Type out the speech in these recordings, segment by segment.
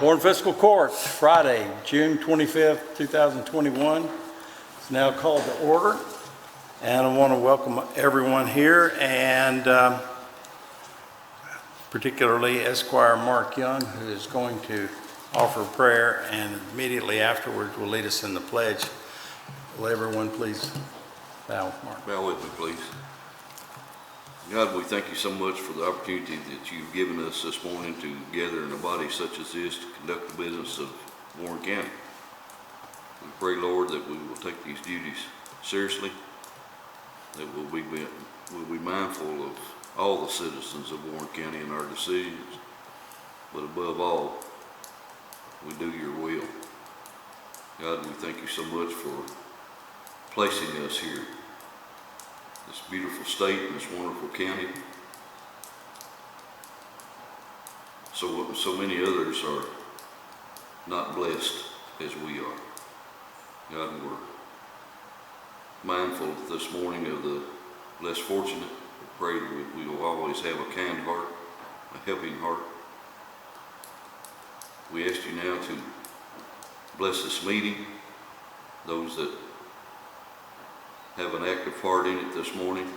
Warren Fiscal Court, Friday, June 25th, 2021. It's now called to order. And I want to welcome everyone here, and particularly Esquire Mark Young, who is going to offer prayer, and immediately afterwards will lead us in the pledge. Will everyone please bow, Mark? Bow with me, please. God, we thank you so much for the opportunity that you've given us this morning to gather in a body such as this to conduct the business of Warren County. We pray, Lord, that we will take these duties seriously, that we'll be mindful of all the citizens of Warren County in our decisions, but above all, we do your will. God, we thank you so much for placing us here, this beautiful state and this wonderful county. So many others are not blessed as we are. God, we're mindful this morning of the less fortunate. We pray that we will always have a kind heart, a helping heart. We ask you now to bless this meeting, those that have an active part in it this morning.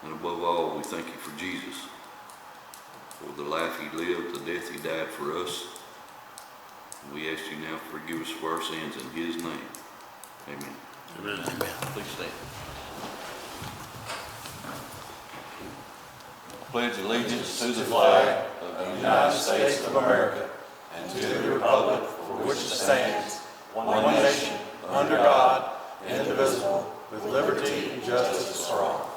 And above all, we thank you for Jesus, for the life he lived, the death he died for us. And we ask you now to forgive us for our sins in his name. Amen. Amen. Amen. Please stand. Pledge allegiance to the flag of the United States of America and to the republic for which it stands, one nation, under God, indivisible, with liberty and justice for all.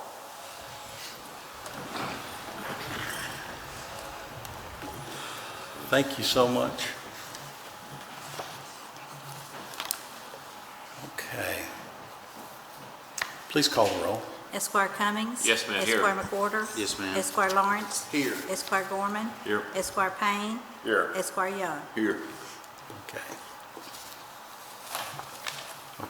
Thank you so much. Okay. Please call the roll. Esquire Cummings. Yes, ma'am. Here. Esquire McWhorter. Yes, ma'am. Esquire Lawrence. Here. Esquire Gorman. Here. Esquire Payne. Here. Esquire Young. Here. Okay.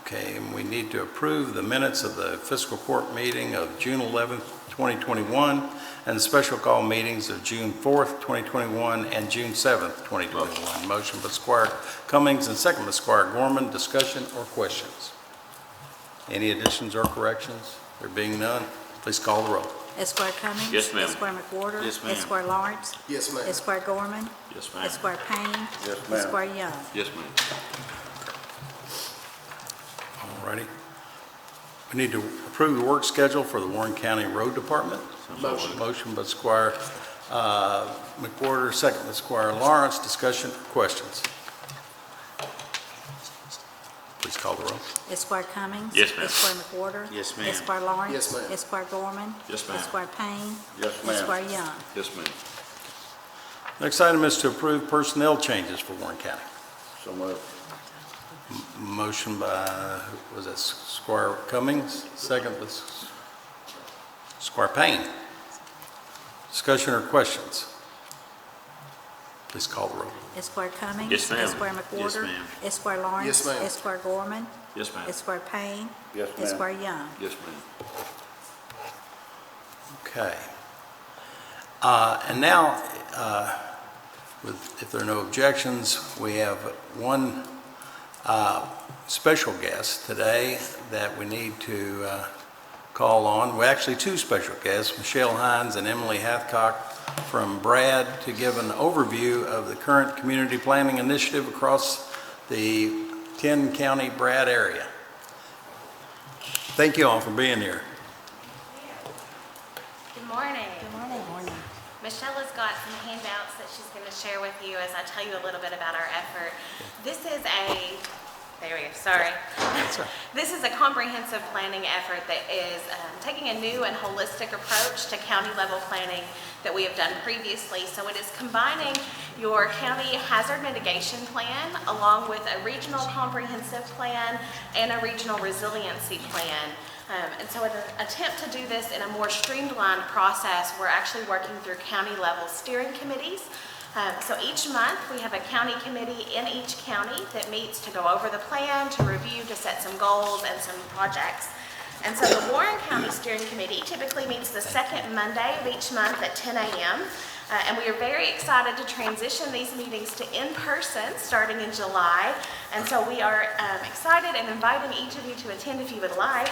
Okay, and we need to approve the minutes of the fiscal court meeting of June 11th, 2021, and the special call meetings of June 4th, 2021, and June 7th, 2021. Motion by Squire Cummings and second by Squire Gorman. Discussion or questions? Any additions or corrections? There being none, please call the roll. Esquire Cummings. Yes, ma'am. Esquire McWhorter. Yes, ma'am. Esquire Lawrence. Yes, ma'am. Esquire Gorman. Yes, ma'am. Esquire Payne. Yes, ma'am. Esquire Young. Yes, ma'am. Alrighty. We need to approve the work schedule for the Warren County Road Department. Motion by Squire McWhorter, second by Squire Lawrence. Discussion or questions? Please call the roll. Esquire Cummings. Yes, ma'am. Esquire McWhorter. Yes, ma'am. Esquire Lawrence. Yes, ma'am. Esquire Gorman. Yes, ma'am. Esquire Payne. Yes, ma'am. Esquire Young. Yes, ma'am. Next item is to approve personnel changes for Warren County. So moved. Motion by, was that Squire Cummings? Second by Squire Payne. Discussion or questions? Please call the roll. Esquire Cummings. Yes, ma'am. Esquire McWhorter. Yes, ma'am. Esquire Lawrence. Yes, ma'am. Esquire Gorman. Yes, ma'am. Esquire Payne. Yes, ma'am. Esquire Young. Yes, ma'am. Okay. And now, if there are no objections, we have one special guest today that we need to call on. Well, actually two special guests, Michelle Hines and Emily Hathcock from BRAD, to give an overview of the current community planning initiative across the 10-county BRAD area. Thank you all for being here. Good morning. Good morning. Michelle has got some handouts that she's going to share with you as I tell you a little bit about our effort. This is there we go, sorry. This is a comprehensive planning effort that is taking a new and holistic approach to county level planning that we have done previously. So it is combining your county hazard mitigation plan along with a regional comprehensive plan and a regional resiliency plan. And so in an attempt to do this in a more streamlined process, we're actually working through county level steering committees. So each month we have a county committee in each county that meets to go over the plan, to review, to set some goals and some projects. And so the Warren County Steering Committee typically meets the second Monday of each month at 10 a.m. And we are very excited to transition these meetings to in-person starting in July. And so we are excited and inviting each of you to attend if you would like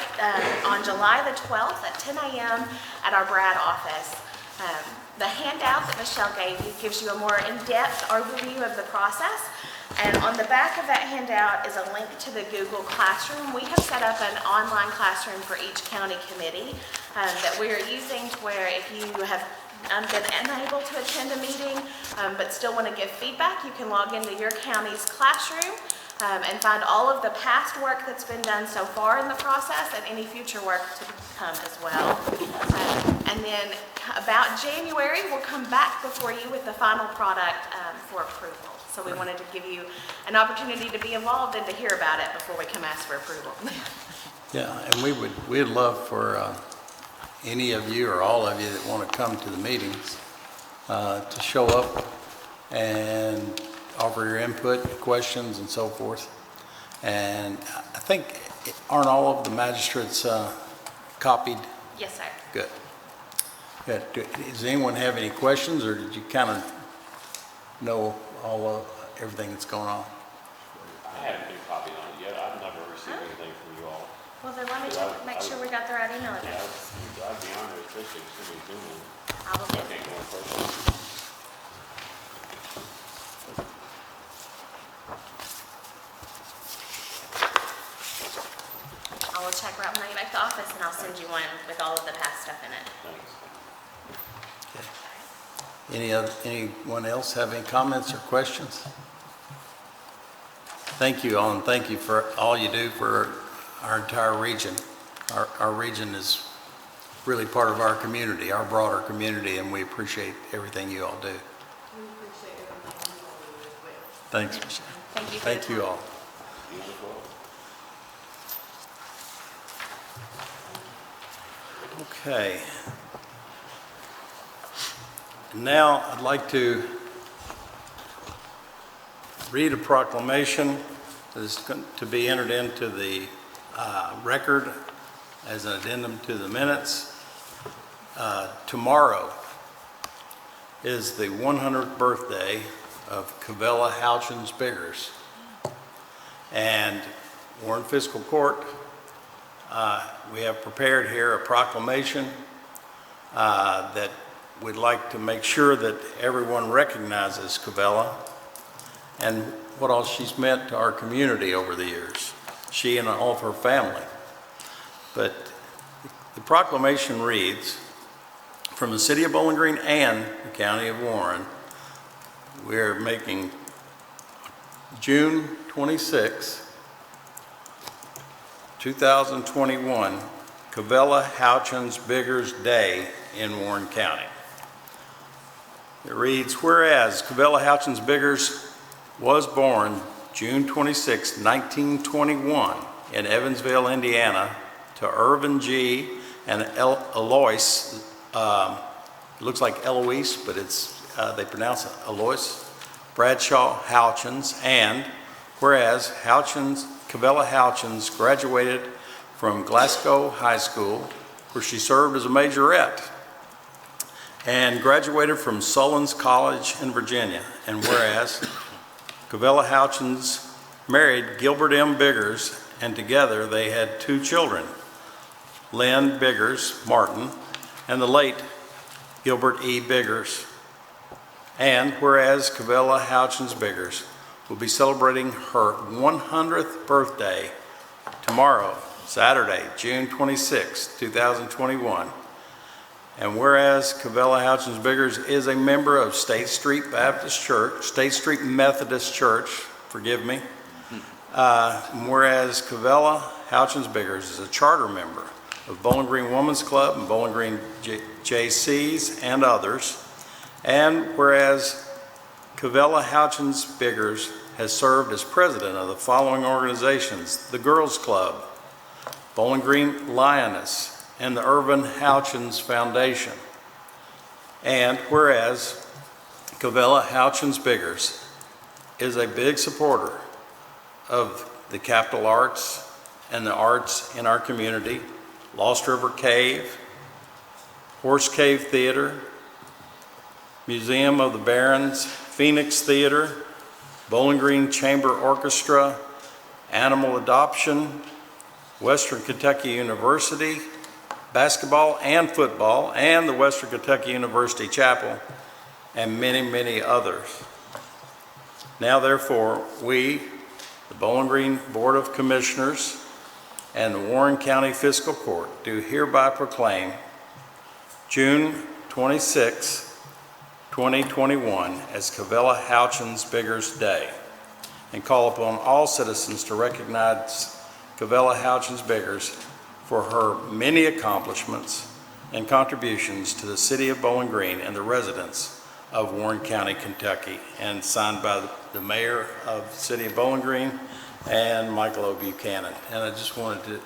on July the 12th at 10 a.m. at our Brad office. The handout that Michelle gave you gives you a more in-depth overview of the process. And on the back of that handout is a link to the Google Classroom. We have set up an online classroom for each county committee that we are using to where if you have been unable to attend a meeting but still want to give feedback, you can log into your county's classroom and find all of the past work that's been done so far in the process and any future work to come as well. And then about January, we'll come back before you with the final product for approval. So we wanted to give you an opportunity to be involved and to hear about it before we come ask for approval. Yeah, and we'd love for any of you or all of you that want to come to the meetings to show up and offer your input, questions, and so forth. And I think, aren't all of the magistrates copied? Yes, sir. Good. Good. Does anyone have any questions, or did you kind of know everything that's going on? I haven't been copied on it yet. I've never received anything from you all. Well, then let me make sure we got the right email Yeah, address. I'd be honored, especially if somebody's doing it. I will do. I can't go in person. I will check right when I get back to the office and I'll send you one with all of the past stuff in it. Thanks. Anyone else have any comments or questions? Thank you all, and thank you for all you do for our entire region. Our region is really part of our community, our broader community, and we appreciate everything you all do. We appreciate everything you all do as well. Thanks, Michelle. Thank you for Thank your you time. all. Okay. Now I'd like to read a proclamation that is going to be entered into the record as an addendum to the minutes. Tomorrow is the 100th birthday of Cavella Houchins Biggers. And Warren Fiscal Court, we have prepared here a proclamation that we'd like to make sure that everyone recognizes Cavella and what all she's meant to our community over the years, she and all of her family. But the proclamation reads, from the city of Bowling Green and the county of Warren, we're making June 26, 2021, Cavella Houchins Biggers Day in Warren County. It reads, whereas Cavella Houchins Biggers was born June 26, 1921 in Evansville, Indiana, to Irvin G. and Eloise, it looks like Eloise, but they pronounce it Eloise, Bradshaw Houchins, and whereas Cavella Houchins graduated from Glasgow High School, where she served as a majorette, and graduated from Sullins College in Virginia, and whereas Cavella Houchins married Gilbert M. Biggers, and together they had 2 children, Lynn Biggers Martin and the late Gilbert E. Biggers. And whereas Cavella Houchins Biggers will be celebrating her 100th birthday tomorrow, Saturday, June 26, 2021. And whereas Cavella Houchins Biggers is a member of State Street Methodist Church, forgive me. Whereas Cavella Houchins Biggers is a charter member of Bowling Green Women's Club and Bowling Green JCs and others. And whereas Cavella Houchins Biggers has served as president of the following organizations: the Girls Club, Bowling Green Lioness, and the Irvin Houchins Foundation. And whereas Cavella Houchins Biggers is a big supporter of the capital arts and the arts in our community, Lost River Cave, Horse Cave Theater, Museum of the Barons, Phoenix Theater, Bowling Green Chamber Orchestra, Animal Adoption, Western Kentucky University, basketball and football, and the Western Kentucky University Chapel, and many, many others. Now therefore, we, the Bowling Green Board of Commissioners and the Warren County Fiscal Court, do hereby proclaim June 26, 2021 as Cavella Houchins Biggers Day, and call upon all citizens to recognize Cavella Houchins Biggers for her many accomplishments and contributions to the city of Bowling Green and the residents of Warren County, Kentucky, and signed by the mayor of the city of Bowling Green and Michael O. Buchanan. And I just wanted to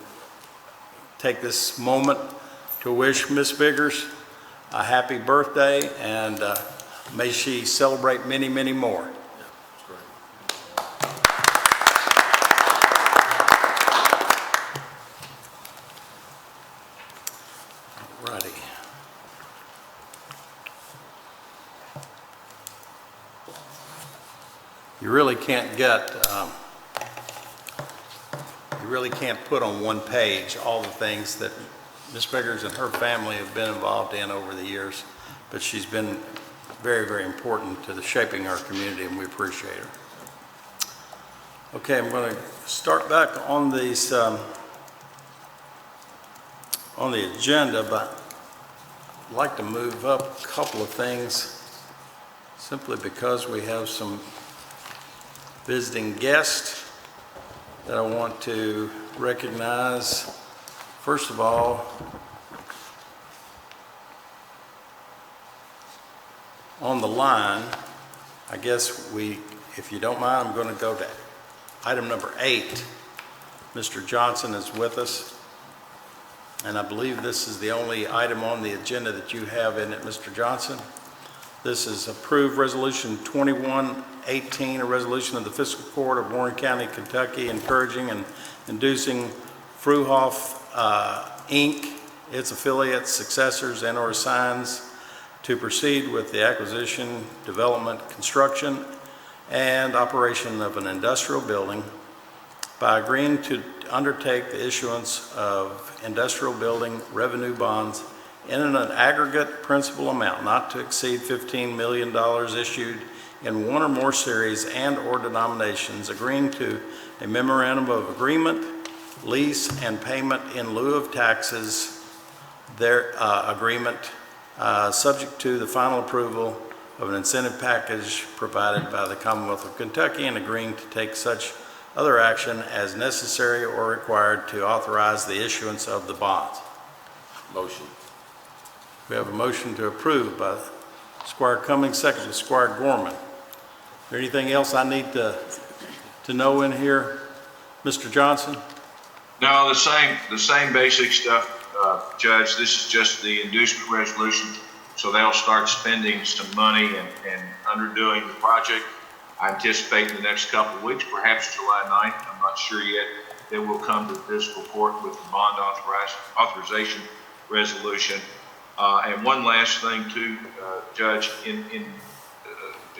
take this moment to wish Miss Biggers a happy birthday, and may she celebrate many, many more. Righty. You really can't put on one page all the things that Ms. Biggers and her family have been involved in over the years, but she's been very, very important to the shaping our community, and we appreciate her. Okay, I'm going to start back on these on the agenda, but I'd like to move up a couple of things simply because we have some visiting guests that I want to recognize. First of all, on the line, I guess if you don't mind, I'm going to go to item number 8. Mr. Johnson is with us, and I believe this is the only item on the agenda that you have in it, Mr. Johnson. This is approved resolution 2118, a resolution of the Fiscal Court of Warren County, Kentucky, encouraging and inducing Fruhoff Inc., its affiliates, successors, and/or assigns to proceed with the acquisition, development, construction, and operation of an industrial building by agreeing to undertake the issuance of industrial building revenue bonds in an aggregate principal amount not to exceed $15 million issued in one or more series and/or denominations, agreeing to a memorandum of agreement, lease, and payment in lieu of taxes, their agreement, subject to the final approval of an incentive package provided by the Commonwealth of Kentucky, and agreeing to take such other action as necessary or required to authorize the issuance of the bonds. Motion. We have a motion to approve by Squire Cummings, second by Squire Gorman. Is there anything else I need to know in here, Mr. Johnson? No, the same basic stuff, Judge. This is just the inducement resolution, so they'll start spending some money and underdoing the project. I anticipate in the next couple of weeks, perhaps July 9th, I'm not sure yet, they will come to the fiscal court with the bond authorization resolution. And one last thing too, Judge, in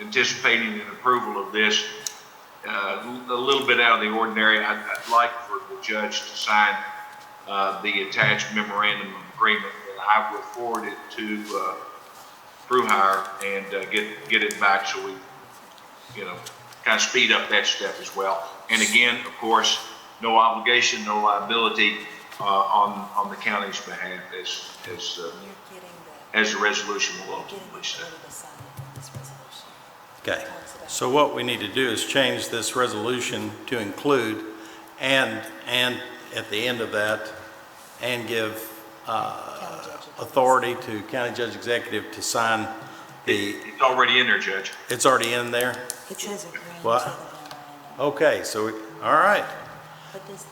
anticipating an approval of this, a little bit out of the ordinary, I'd like for the judge to sign the attached memorandum of agreement, and I will forward it to Fruhire and get it back so we, kind of speed up that step as well. And again, of course, no obligation, no liability on the county's behalf as the resolution will ultimately say. Okay, so what we need to do is change this resolution to include and at the end of that, and give authority to County Judge Executive to sign the... It's already in there, Judge. It's already in there? It says agreeing to the What? memorandum. Okay, all right. But this,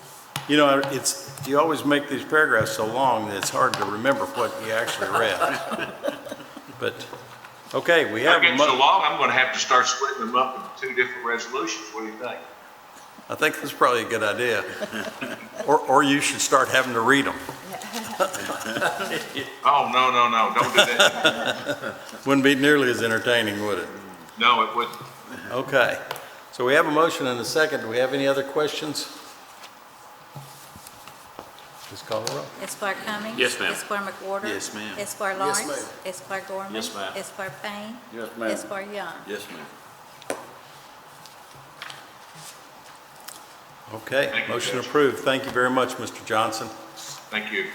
You always make these paragraphs so long that it's hard to remember what you actually read. But, okay, we have... If it's so long, I'm going to have to start splitting them up into 2 different resolutions. What do you think? I think that's probably a good idea. Or you should start having to read them. Oh, no, don't do that. Wouldn't be nearly as entertaining, would it? No, it wouldn't. Okay. So we have a motion and a second. Do we have any other questions? Just call the roll. Esquire Cummings. Yes, ma'am. Esquire McWhorter. Yes, ma'am. Esquire Yes, Lawrence. ma'am. Esquire Gorman. Yes, ma'am. Esquire Payne. Yes, ma'am. Esquire Young. Yes, ma'am. Okay, Thank you, motion Judge. approved. Thank you very much, Mr. Johnson. Thank you.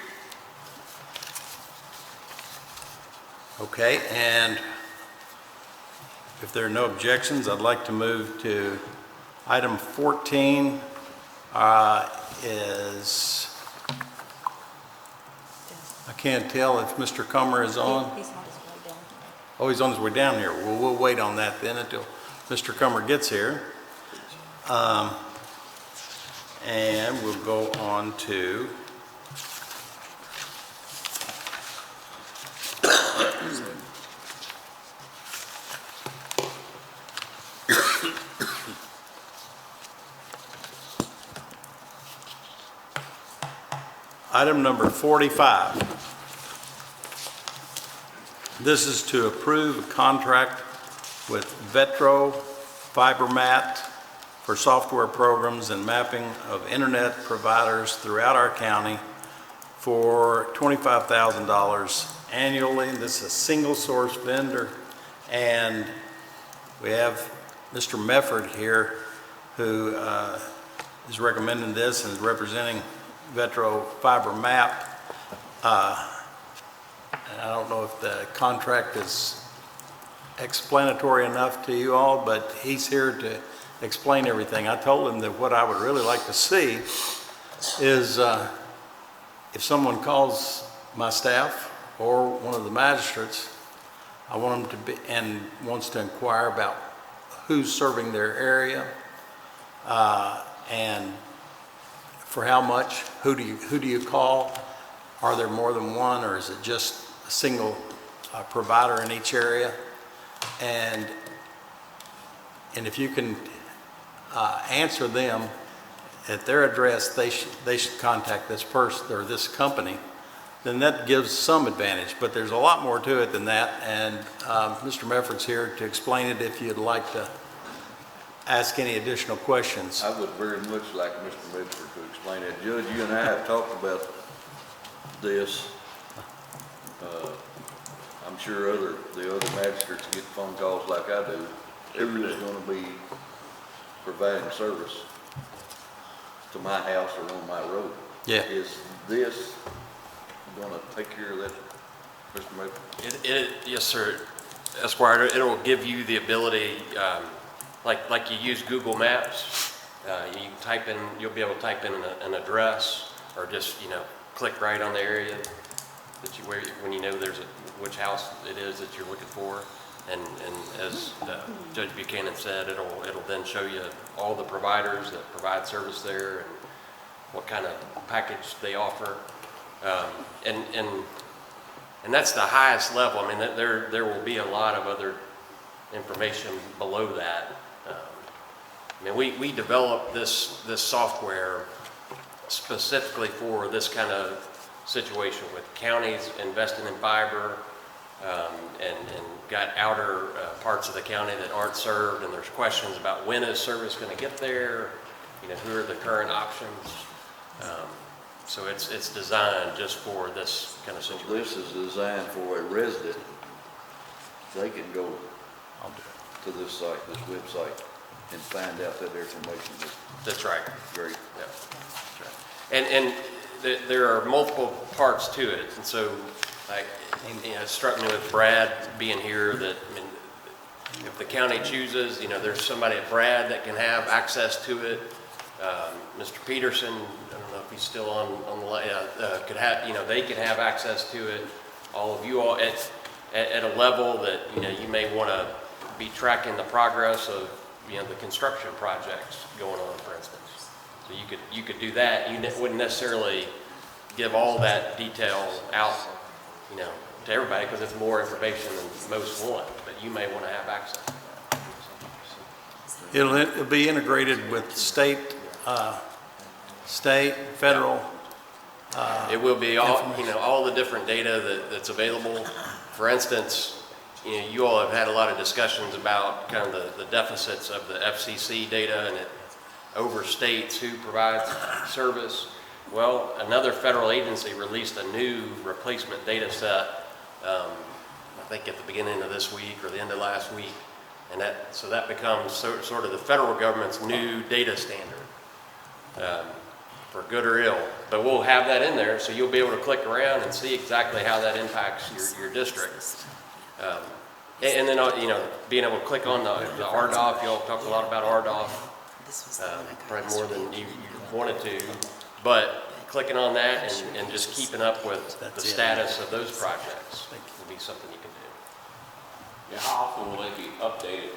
Okay, and if there are no objections, I'd like to move to item 14 is, I can't tell if Mr. Comer is on. He's on his way down. Oh, he's on his way down here. Well, we'll wait on that then until Mr. Comer gets here. And we'll go on to item number 45. This is to approve a contract with Vetro FiberMat for software programs and mapping of internet providers throughout our county for $25,000 annually. This is a single source vendor, and we have Mr. Mefford here who is recommending this and is representing Vetro FiberMap. And I don't know if the contract is explanatory enough to you all, but he's here to explain everything. I told him that what I would really like to see is if someone calls my staff or one of the magistrates, I want them to be, and wants to inquire about who's serving their area, and for how much, who do you call? Are there more than one, or is it just a single provider in each area? And if you can answer them at their address, they should contact this person or this company, then that gives some advantage. But there's a lot more to it than that, and Mr. Mefford's here to explain it if you'd like to ask any additional questions. I would very much like Mr. Medford to explain it. Judge, you and I have talked about this. I'm sure the other magistrates get phone calls like I do. Everyone's gonna be providing service to my house or on my road. Yeah. Is this gonna take care of that, Mr. Medford? Yes, sir. Esquire, it'll give you the ability, like you use Google Maps, you can type in, you'll be able to type in an address, or just, click right on the area that you, when you know which house it is that you're looking for. And as Judge Buchanan said, it'll then show you all the providers that provide service there and what kind of package they offer. And that's the highest level. I mean, there will be a lot of other information below that. I mean, we developed this software specifically for this kind of situation with counties investing in fiber, and got outer parts of the county that aren't served, and there's questions about when is service going to get there, who are the current options. So it's designed just for this kind of situation. This is designed for a resident. They can go to this site, this website, and find out that information. That's right. Great. Yeah. That's right. And there are multiple parts to it, and so it struck me with Brad being here that, I mean, if the county chooses, there's somebody at Brad that can have access to it. Mr. Peterson, I don't know if he's still on the line, could have, they can have access to it. All of you all at a level that, you may want to be tracking the progress of, the construction projects going on, for instance. So you could do that. You wouldn't necessarily give all that detail out, to everybody, because it's more information than most want, but you may want to have access. It'll be integrated with state, federal It will be all, all the different data that's available. For instance, you all have had a lot of discussions about kind of the deficits of the FCC data, and it overstates who provides service. Well, another federal agency released a new replacement data set, I think at the beginning of this week or the end of last week. And so that becomes sort of the federal government's new data standard, for good or ill. But we'll have that in there, so you'll be able to click around and see exactly how that impacts your district. And then, being able to click on the RDOF, you all talked a lot about RDOF, probably more than you wanted to. But clicking on that and just keeping up with the status of those projects will be something you can do. Yeah, how often will they be updated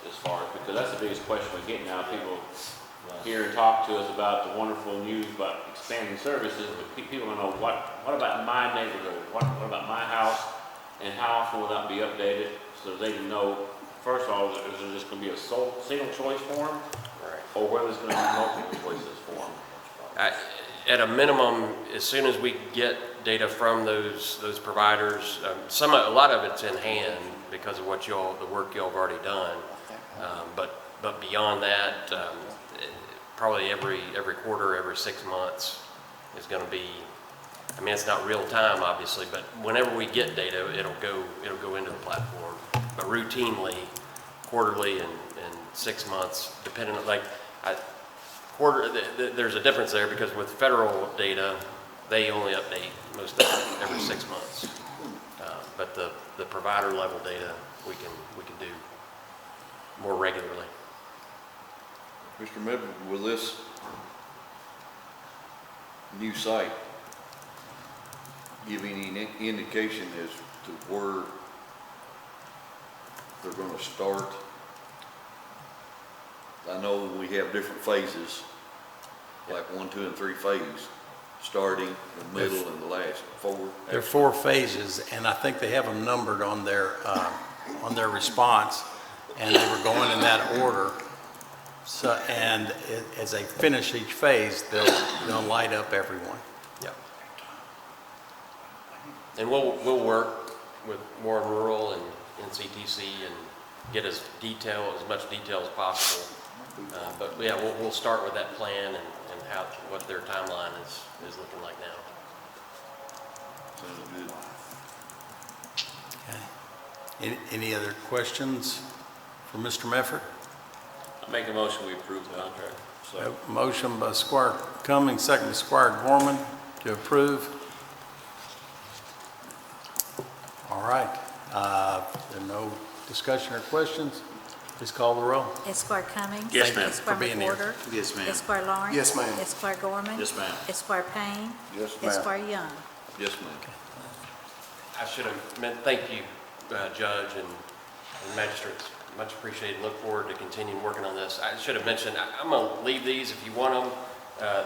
as far as, because that's the biggest question we're getting now. People hear and talk to us about the wonderful news about expanding services, but people want to know what about my neighborhood? What about my house? And how often will that be updated so they can know, first of all, is there just going to be a single choice form? Right. Or whether it's going to be multiple choices form? At a minimum, as soon as we get data from those providers, a lot of it's in hand because of the work y'all have already done. But beyond that, probably every quarter, every 6 months is going to be. I mean, it's not real time, obviously, but whenever we get data, it'll go into the platform. But routinely, quarterly and 6 months, depending on there's a difference there because with federal data, they only update most of it every 6 months. But the provider level data we can do more regularly. Mr. Medford, will this new site give any indication as to where they're going to start? I know we have different phases, like 1, 2, and 3 phases, starting, the middle, and the last 4. There are 4 phases, and I think they have them numbered on their response, and they were going in that order. So, and as they finish each phase, they'll light up everyone. Yep. And we'll work with Warren Rural and NCTC and get as much detail as possible. But yeah, we'll start with that plan and what their timeline is looking like now. Sounds good. Okay. Any other questions for Mr. Mefford? I make a motion we approve the contract. A motion by Squire Cummings, second by Squire Gorman to approve. All right. There are no discussion or questions. Please call the roll. Esquire Cummings. Yes, ma'am. Esquire For being here. McWhorter. Yes, ma'am. Esquire Lawrence. Yes, ma'am. Esquire Gorman. Yes, ma'am. Esquire Payne. Yes, ma'am. Esquire Young. Yes, ma'am. I should have meant thank you, Judge and magistrates. Much appreciated. Look forward to continuing working on this. I should have mentioned, I'm going to leave these if you want them.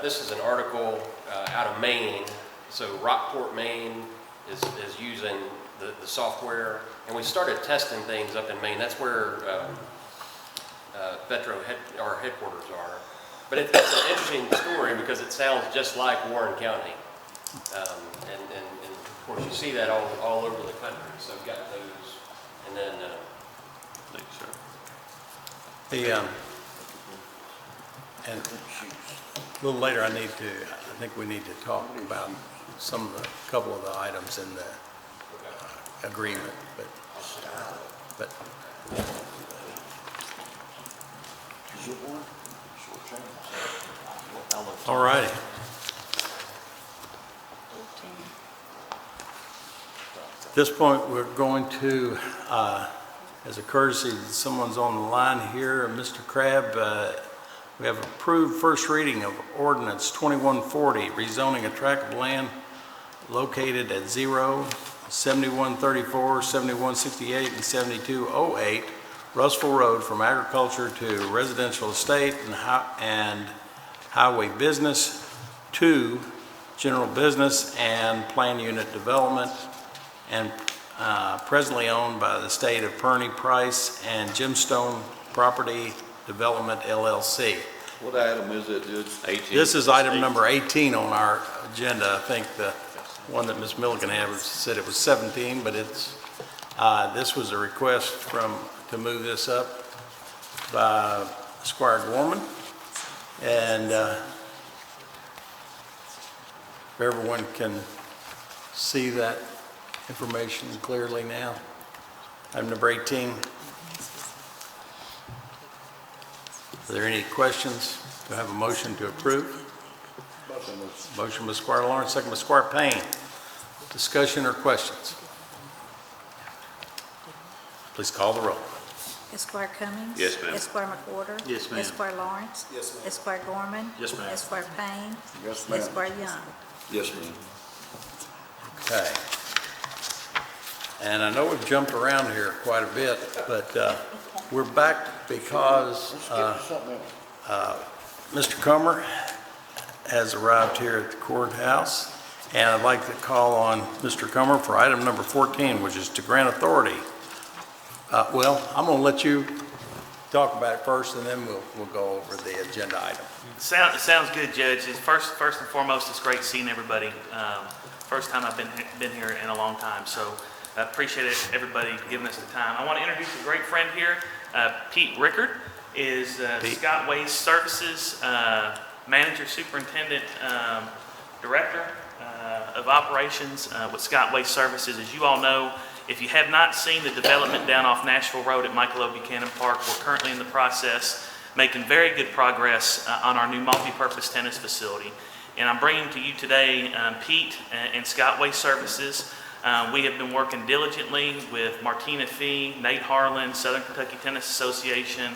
This is an article out of Maine. So Rockport, Maine is using the software. And we started testing things up in Maine. That's where our headquarters are. But it's an interesting story because it sounds just like Warren County. And of course you see that all over the country. So I've got those. And then, thank you, sir. And a little later, I think we need to talk about a couple of the items in the agreement, but all righty. At this point, we're going to, as a courtesy, someone's on the line here, Mr. Crabb. We have approved first reading of ordinance 2140, rezoning a tract of land located at 0, 7134, 7168, and 7208 Russell Road from agriculture to residential estate and highway business to general business and plan unit development, and presently owned by the state of Perny Price and Gemstone Property Development LLC. What item is it, Judge? 18. This is item number 18 on our agenda. I think the one that Ms. Milligan had said it was 17, but it's, this was a request to move this up by Squire Gorman. And if everyone can see that information clearly now. Item number 18. Are there any questions? Do I have a motion to approve? Motion by Squire Lawrence, second by Squire Payne. Discussion or questions? Please call the roll. Esquire Cummings. Yes, ma'am. Esquire McWhorter. Yes, ma'am. Esquire Lawrence. Yes, ma'am. Esquire Gorman. Yes, ma'am. Esquire Payne. Yes, Esquire Young. Yes, ma'am. Okay. And I know we've jumped around here quite a bit, but we're back because Mr. Comer has arrived here at the courthouse, and I'd like to call on Mr. Comer for item number 14, which is to grant authority. Well, I'm going to let you talk about it first, and then we'll go over the agenda item. Sounds good, Judge. First and foremost, it's great seeing everybody. First time I've been here in a long time, so I appreciate everybody giving us the time. I want to introduce a great friend here. Pete Rickard is Scott Waste Services Manager, Superintendent, Director of Operations with Scott Waste Services. As you all know, if you have not seen the development down off Nashville Road at Michael O. Buchanan Park, we're currently in the process making very good progress on our new multi-purpose tennis facility. And I'm bringing to you today Pete and Scott Waste Services. We have been working diligently with Martina Fee, Nate Harlan, Southern Kentucky Tennis Association,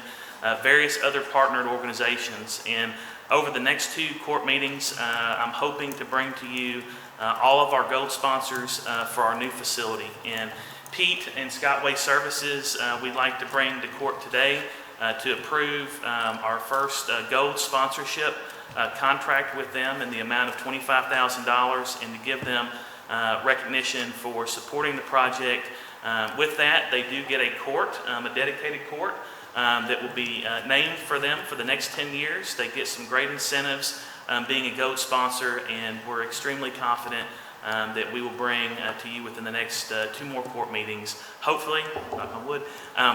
various other partnered organizations. And over the next 2 court meetings, I'm hoping to bring to you all of our gold sponsors for our new facility. And Pete and Scott Waste Services, we'd like to bring to court today to approve our first gold sponsorship contract with them in the amount of $25,000 and to give them recognition for supporting the project. With that, they do get a court, a dedicated court that will be named for them for the next 10 years. They get some great incentives being a gold sponsor, and we're extremely confident that we will bring to you within the next 2 more court meetings, hopefully, knock on wood,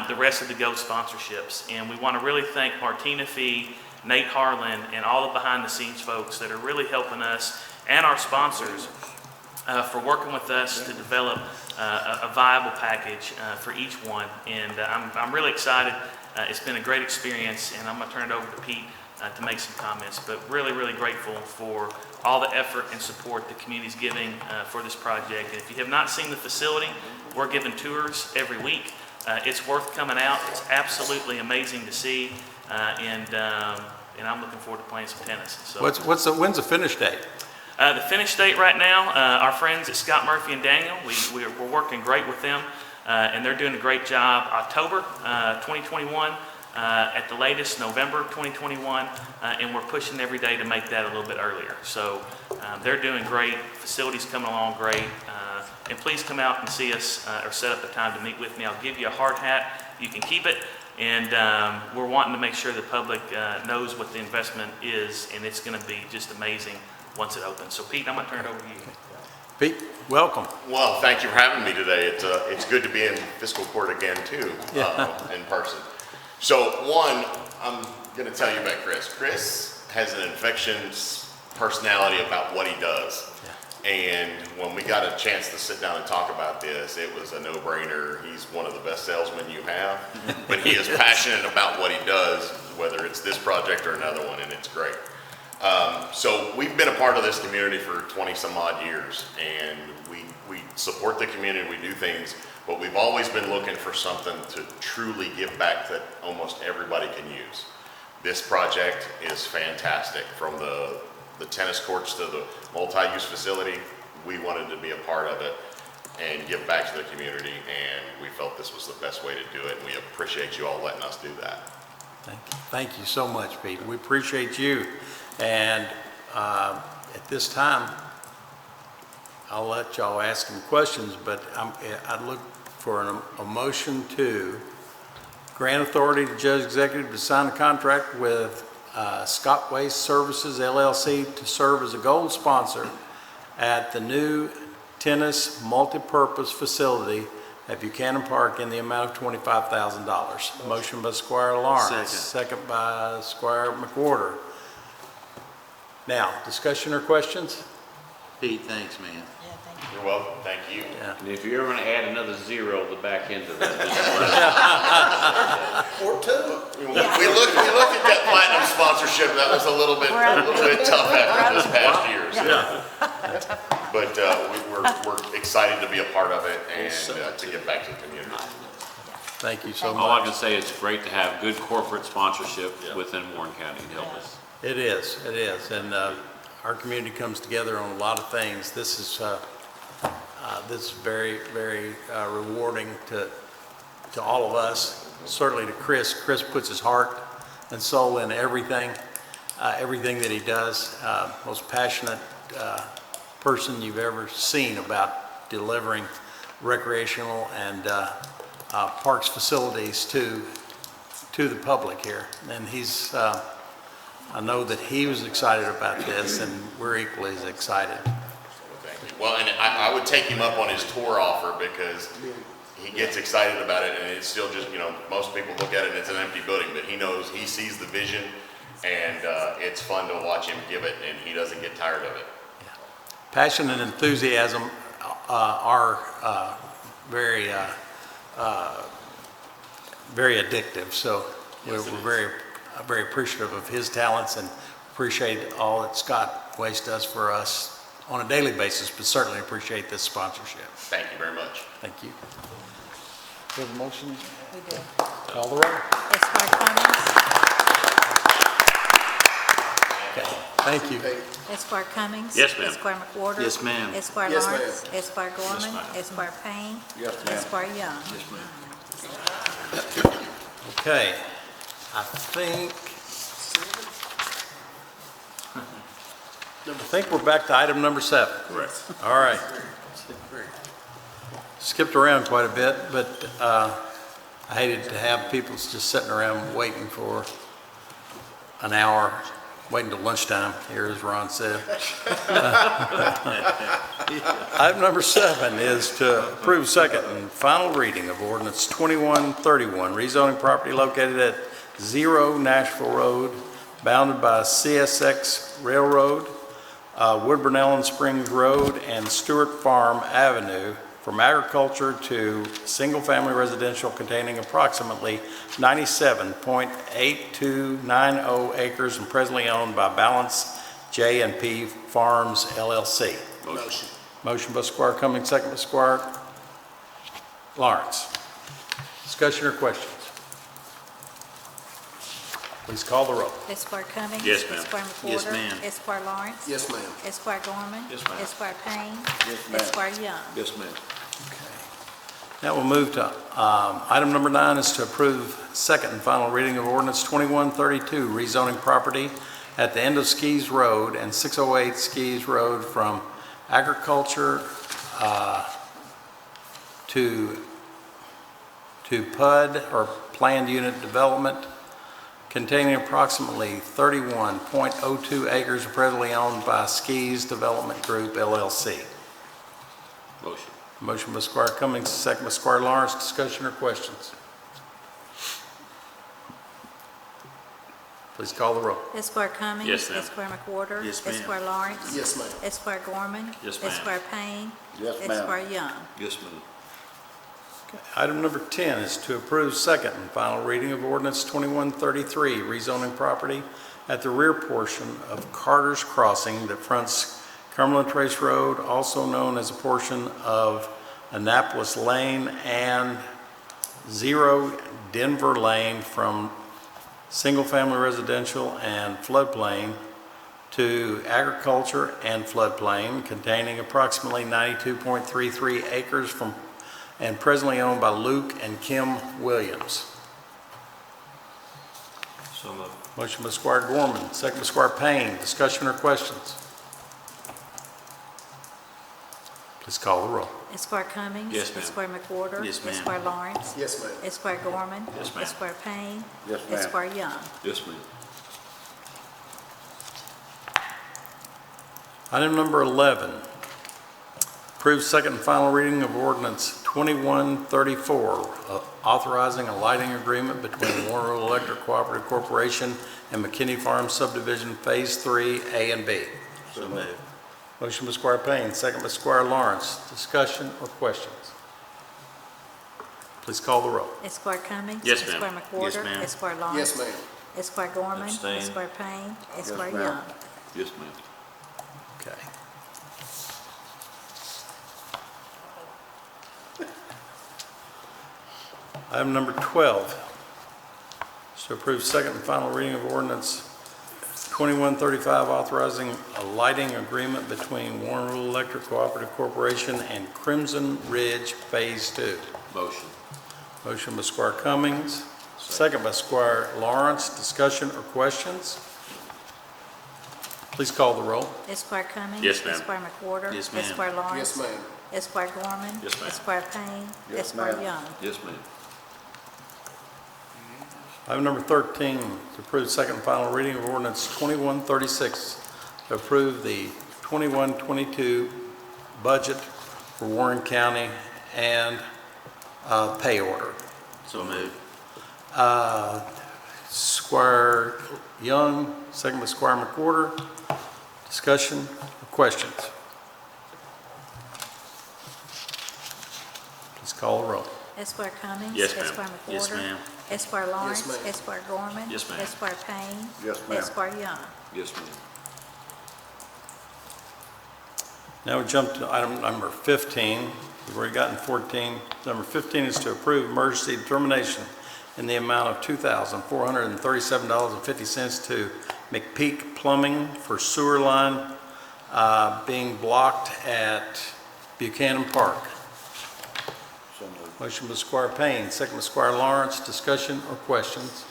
the rest of the gold sponsorships. And we want to really thank Martina Fee, Nate Harlan, and all the behind-the-scenes folks that are really helping us and our sponsors for working with us to develop a viable package for each one. And I'm really excited. It's been a great experience, and I'm going to turn it over to Pete to make some comments. But really, really grateful for all the effort and support the community's giving for this project. And if you have not seen the facility, we're giving tours every week. It's worth coming out. It's absolutely amazing to see, and I'm looking forward to playing some tennis. So, When's the finish date? the finish date right now, our friends at Scott Murphy and Daniel, we're working great with them, and they're doing a great job. October 2021, at the latest November 2021, and we're pushing every day to make that a little bit earlier. So they're doing great. Facility's coming along great. And please come out and see us or set up a time to meet with me. I'll give you a hard hat. You can keep it. And we're wanting to make sure the public knows what the investment is, and it's going to be just amazing once it opens. So Pete, I'm going to turn it over to you. Pete, welcome. Well, thank you for having me today. It's good to be in fiscal court again too, in person. So one, I'm going to tell you about Chris. Chris has an infectious personality about what he does. And when we got a chance to sit down and talk about this, it was a no-brainer. He's one of the best salesmen you have, but he is passionate about what he does, whether it's this project or another one, and it's great. So we've been a part of this community for 20 some odd years, and we support the community, we do things, but we've always been looking for something to truly give back that almost everybody can use. This project is fantastic. From the tennis courts to the multi-use facility, we wanted to be a part of it and give back to the community, and we felt this was the best way to do it, and we appreciate you all letting us do that. Thank you so much, Pete. We appreciate you. And at this time, I'll let y'all ask him questions, but I'd look for a motion to grant authority to judge executive to sign a contract with Scott Waste Services LLC to serve as a gold sponsor at the new tennis multipurpose facility at Buchanan Park in the amount of $25,000. Motion by Squire Lawrence. Second by Squire McWhorter. Now, discussion or questions? Pete, thanks, man. Yeah, thank you. You're welcome, thank you. And if you're ever gonna add another zero at the back end of that, Or two. We looked at that platinum sponsorship, that was a little bit tough after this past year, so. But, we're excited to be a part of it and to give back to the community. Thank you so all I much. can say is it's great to have good corporate sponsorship within Warren County to help us. It is, and our community comes together on a lot of things. This is very, very rewarding to all of us, certainly to Chris. Chris puts his heart and soul in everything that he does. Most passionate person you've ever seen about delivering recreational and parks facilities to the public here. And he's, I know that he was excited about this, and we're equally as excited. Thank you. Well, and I would take him up on his tour offer because he gets excited about it, and it's still just, most people look at it and it's an empty building, but he sees the vision, and it's fun to watch him give it, and he doesn't get tired of it. Passion and enthusiasm are very, very addictive, so we're very appreciative of his talents and appreciate all that Scott Waste does for us on a daily basis, but certainly appreciate this sponsorship. Thank you very much. Thank you. Do you have a motion? We do. Call the roll. Esquire Cummings. Okay, thank you. Esquire Cummings. Yes, ma'am. Esquire McWhorter. Yes, ma'am. Esquire Yes, ma'am. Lawrence. Esquire Gorman. ma'am. Esquire Payne. Yes, ma'am. Esquire Young. Yes, ma'am. Okay, I think we're back to item number 7. Correct. All right. Skipped around quite a bit, but I hated to have people just sitting around waiting for an hour, waiting till lunchtime, here as Ron said. Item number 7 is to approve second and final reading of ordinance 2131, rezoning property located at 0 Nashville Road, bounded by CSX Railroad, Woodburn Ellen Springs Road, and Stewart Farm Avenue from agriculture to single-family residential containing approximately 97.8290 acres and presently owned by Balance J&P Farms LLC. Motion. Motion by Squire Cummings, second by Squire Lawrence. Discussion or questions? Please call the roll. Esquire Cummings. Yes, ma'am. Esquire McWhorter. Yes, ma'am. Esquire Lawrence. Yes, ma'am. Esquire Gorman. Yes, ma'am. Esquire Payne. Yes, ma'am. Esquire Young. Yes, ma'am. Now we'll move to item number 9 is to approve second and final reading of ordinance 2132, rezoning property at the end of Skees Road and 608 Skees Road from agriculture to PUD or planned unit development containing approximately 31.02 acres presently owned by Skees Development Group LLC. Motion. Motion by Squire Cummings, second by Squire Lawrence. Discussion or questions? Please call the roll. Esquire Cummings. Yes, ma'am. Esquire McWhorter. Yes, ma'am. Esquire Lawrence. Yes, ma'am. Esquire Gorman. Yes, ma'am. Esquire Payne. Yes, ma'am. Esquire Young. Yes, ma'am. Item number 10 is to approve second and final reading of ordinance 2133, rezoning property at the rear portion of Carter's Crossing that fronts Cumberland Trace Road, also known as a portion of Annapolis Lane and 0 Denver Lane from single-family residential and floodplain to agriculture and floodplain containing approximately 92.33 acres from and presently owned by Luke and Kim Williams. So moved. Motion by Squire Gorman, second by Squire Payne. Discussion or questions? Please call the roll. Esquire Cummings. Yes, ma'am. Esquire McWhorter. Yes, ma'am. Esquire Lawrence. Yes, ma'am. Esquire Gorman. Yes, ma'am. Esquire Payne. Yes, ma'am. Esquire Young. Yes, ma'am. Item number 11, approve second and final reading of ordinance 2134, authorizing a lighting agreement between Warren Rural Electric Cooperative Corporation and McKinney Farm Subdivision Phase 3, A and B. So moved. Motion by Squire Payne, second by Squire Lawrence. Discussion or questions? Please call the roll. Esquire Cummings. Yes, ma'am. Esquire McWhorter. Yes, ma'am. Esquire Lawrence. Yes, ma'am. Esquire Gorman. Abstain. Esquire Payne. Esquire ma'am. Young. Yes, ma'am. Okay. Item number 12 is to approve second and final reading of ordinance 2135, authorizing a lighting agreement between Warren Rural Electric Cooperative Corporation and Crimson Ridge Phase 2. Motion. Motion by Squire Cummings, second by Squire Lawrence. Discussion or questions? Please call the roll. Esquire Cummings. Yes, ma'am. Esquire McWhorter. Yes, ma'am. Esquire Lawrence. ma'am. Esquire Gorman. Yes, ma'am. Esquire Payne. Yes, Esquire ma'am. Young. Yes, ma'am. Item number 13, to approve second and final reading of ordinance 2136, to approve the 2122 budget for Warren County and pay order. So moved. Squire Young, second by Squire McWhorter. Discussion or questions? Please call the roll. Esquire Cummings. Yes, ma'am. Esquire McWhorter. Yes, ma'am. Esquire Lawrence. ma'am. Esquire Gorman. Yes, ma'am. Esquire Payne. Yes, ma'am. Esquire Young. Yes, ma'am. Now we jump to item number 15. We've already gotten 14. Number 15 is to approve emergency determination in the amount of $2,437.50 to McPeak Plumbing for sewer line being blocked at Buchanan Park. So moved. Motion by Squire Payne, second by Squire Lawrence. Discussion or questions?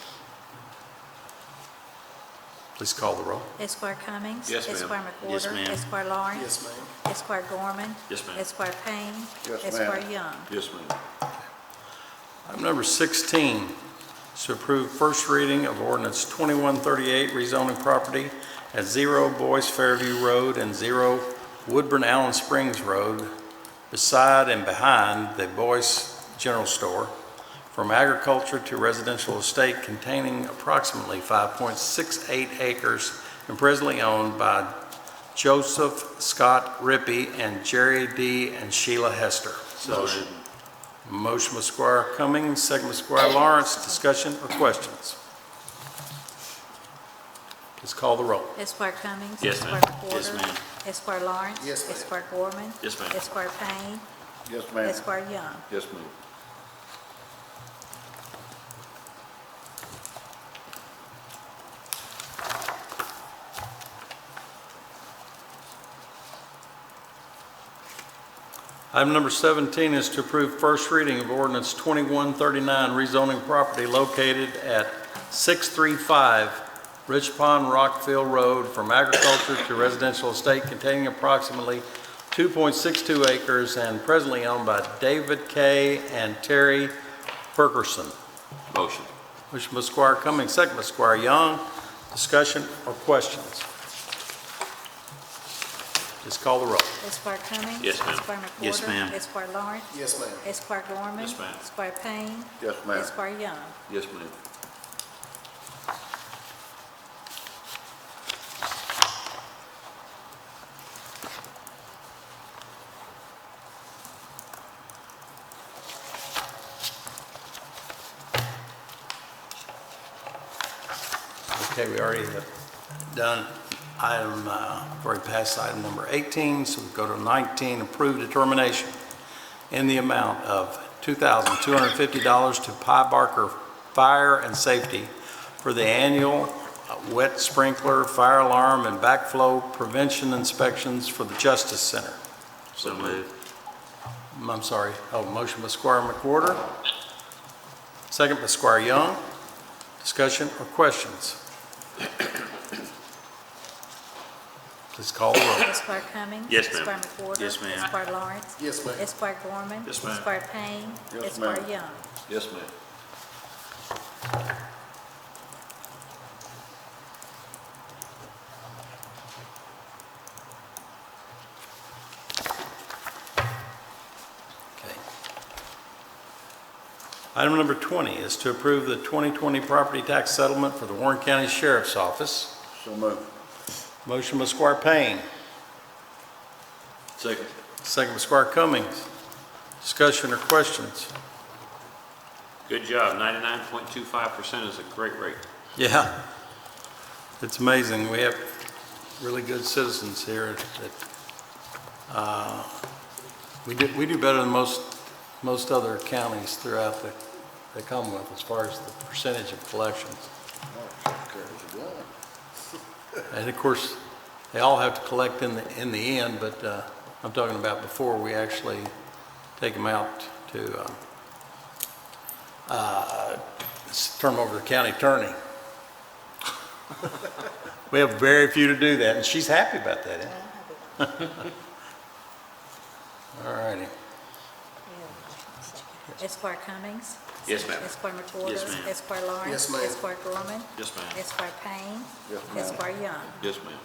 Please call the roll. Esquire Cummings. Yes, ma'am. Esquire McWhorter. Yes, ma'am. Esquire Lawrence. Yes, ma'am. Esquire Gorman. Yes, ma'am. Esquire Payne. Yes, ma'am. Esquire Young. Yes, ma'am. Item number 16 is to approve first reading of ordinance 2138, rezoning property at 0 Boyce Fairview Road and 0 Woodburn Allen Springs Road, beside and behind the Boyce General Store, from agriculture to residential estate containing approximately 5.68 acres and presently owned by Joseph Scott Rippey and Jerry D. and Sheila Hester. Motion. Motion by Squire Cummings, second by Squire Lawrence. Discussion or questions? Please call the roll. Esquire Cummings. Yes, ma'am. Esquire McWhorter. Yes, ma'am. Esquire Lawrence. Yes, ma'am. Esquire Gorman. Yes, ma'am. Esquire Payne. Yes, ma'am. Esquire Young. Yes, ma'am. Item number 17 is to approve first reading of ordinance 2139, rezoning property located at 635 Rich Pond Rockville Road from agriculture to residential estate containing approximately 2.62 acres and presently owned by David K. and Terry Ferguson. Motion. Motion by Squire Cummings, second by Squire Young. Discussion or questions? Please call the roll. Esquire Cummings. Yes, ma'am. Esquire McWhorter. Yes, ma'am. Esquire Lawrence. Yes, ma'am. Esquire Gorman. Yes, ma'am. Esquire Payne. Yes, ma'am. Esquire Young. Yes, ma'am. Okay, we already have done item, already passed item number 18, so we go to 19, approved determination in the amount of $2,250 to Pie Barker Fire and Safety for the annual wet sprinkler, fire alarm, and backflow prevention inspections for the Justice Center. So moved. I'm sorry, motion by Squire McWhorter, second by Squire Young. Discussion or questions? Please call the roll. Esquire Cummings. Yes, ma'am. Esquire McWhorter. Yes, ma'am. Esquire Lawrence. Yes, ma'am. Esquire Gorman. Yes, ma'am. Esquire Payne. Yes, Esquire ma'am. Young. Yes, ma'am. Item number 20 is to approve the 2020 property tax settlement for the Warren County Sheriff's Office. So moved. Motion by Squire Payne, Second. second by Squire Cummings. Discussion or questions? Good job, 99.25% is a great rate. Yeah, it's amazing. We have really good citizens here that, we do better than most other counties throughout the Commonwealth as far as the percentage of collections. And of course, they all have to collect in the end, but I'm talking about before we actually take them out to turn them over to the county attorney. We have very few to do that, and she's happy about that. Eh? All righty. Esquire Cummings. Yes, ma'am. Esquire Matordas. Yes, ma'am. Esquire Lawrence. Yes, ma'am. Esquire Gorman. Yes, ma'am. Esquire Payne. Yes, ma'am. Esquire Young. Yes, ma'am.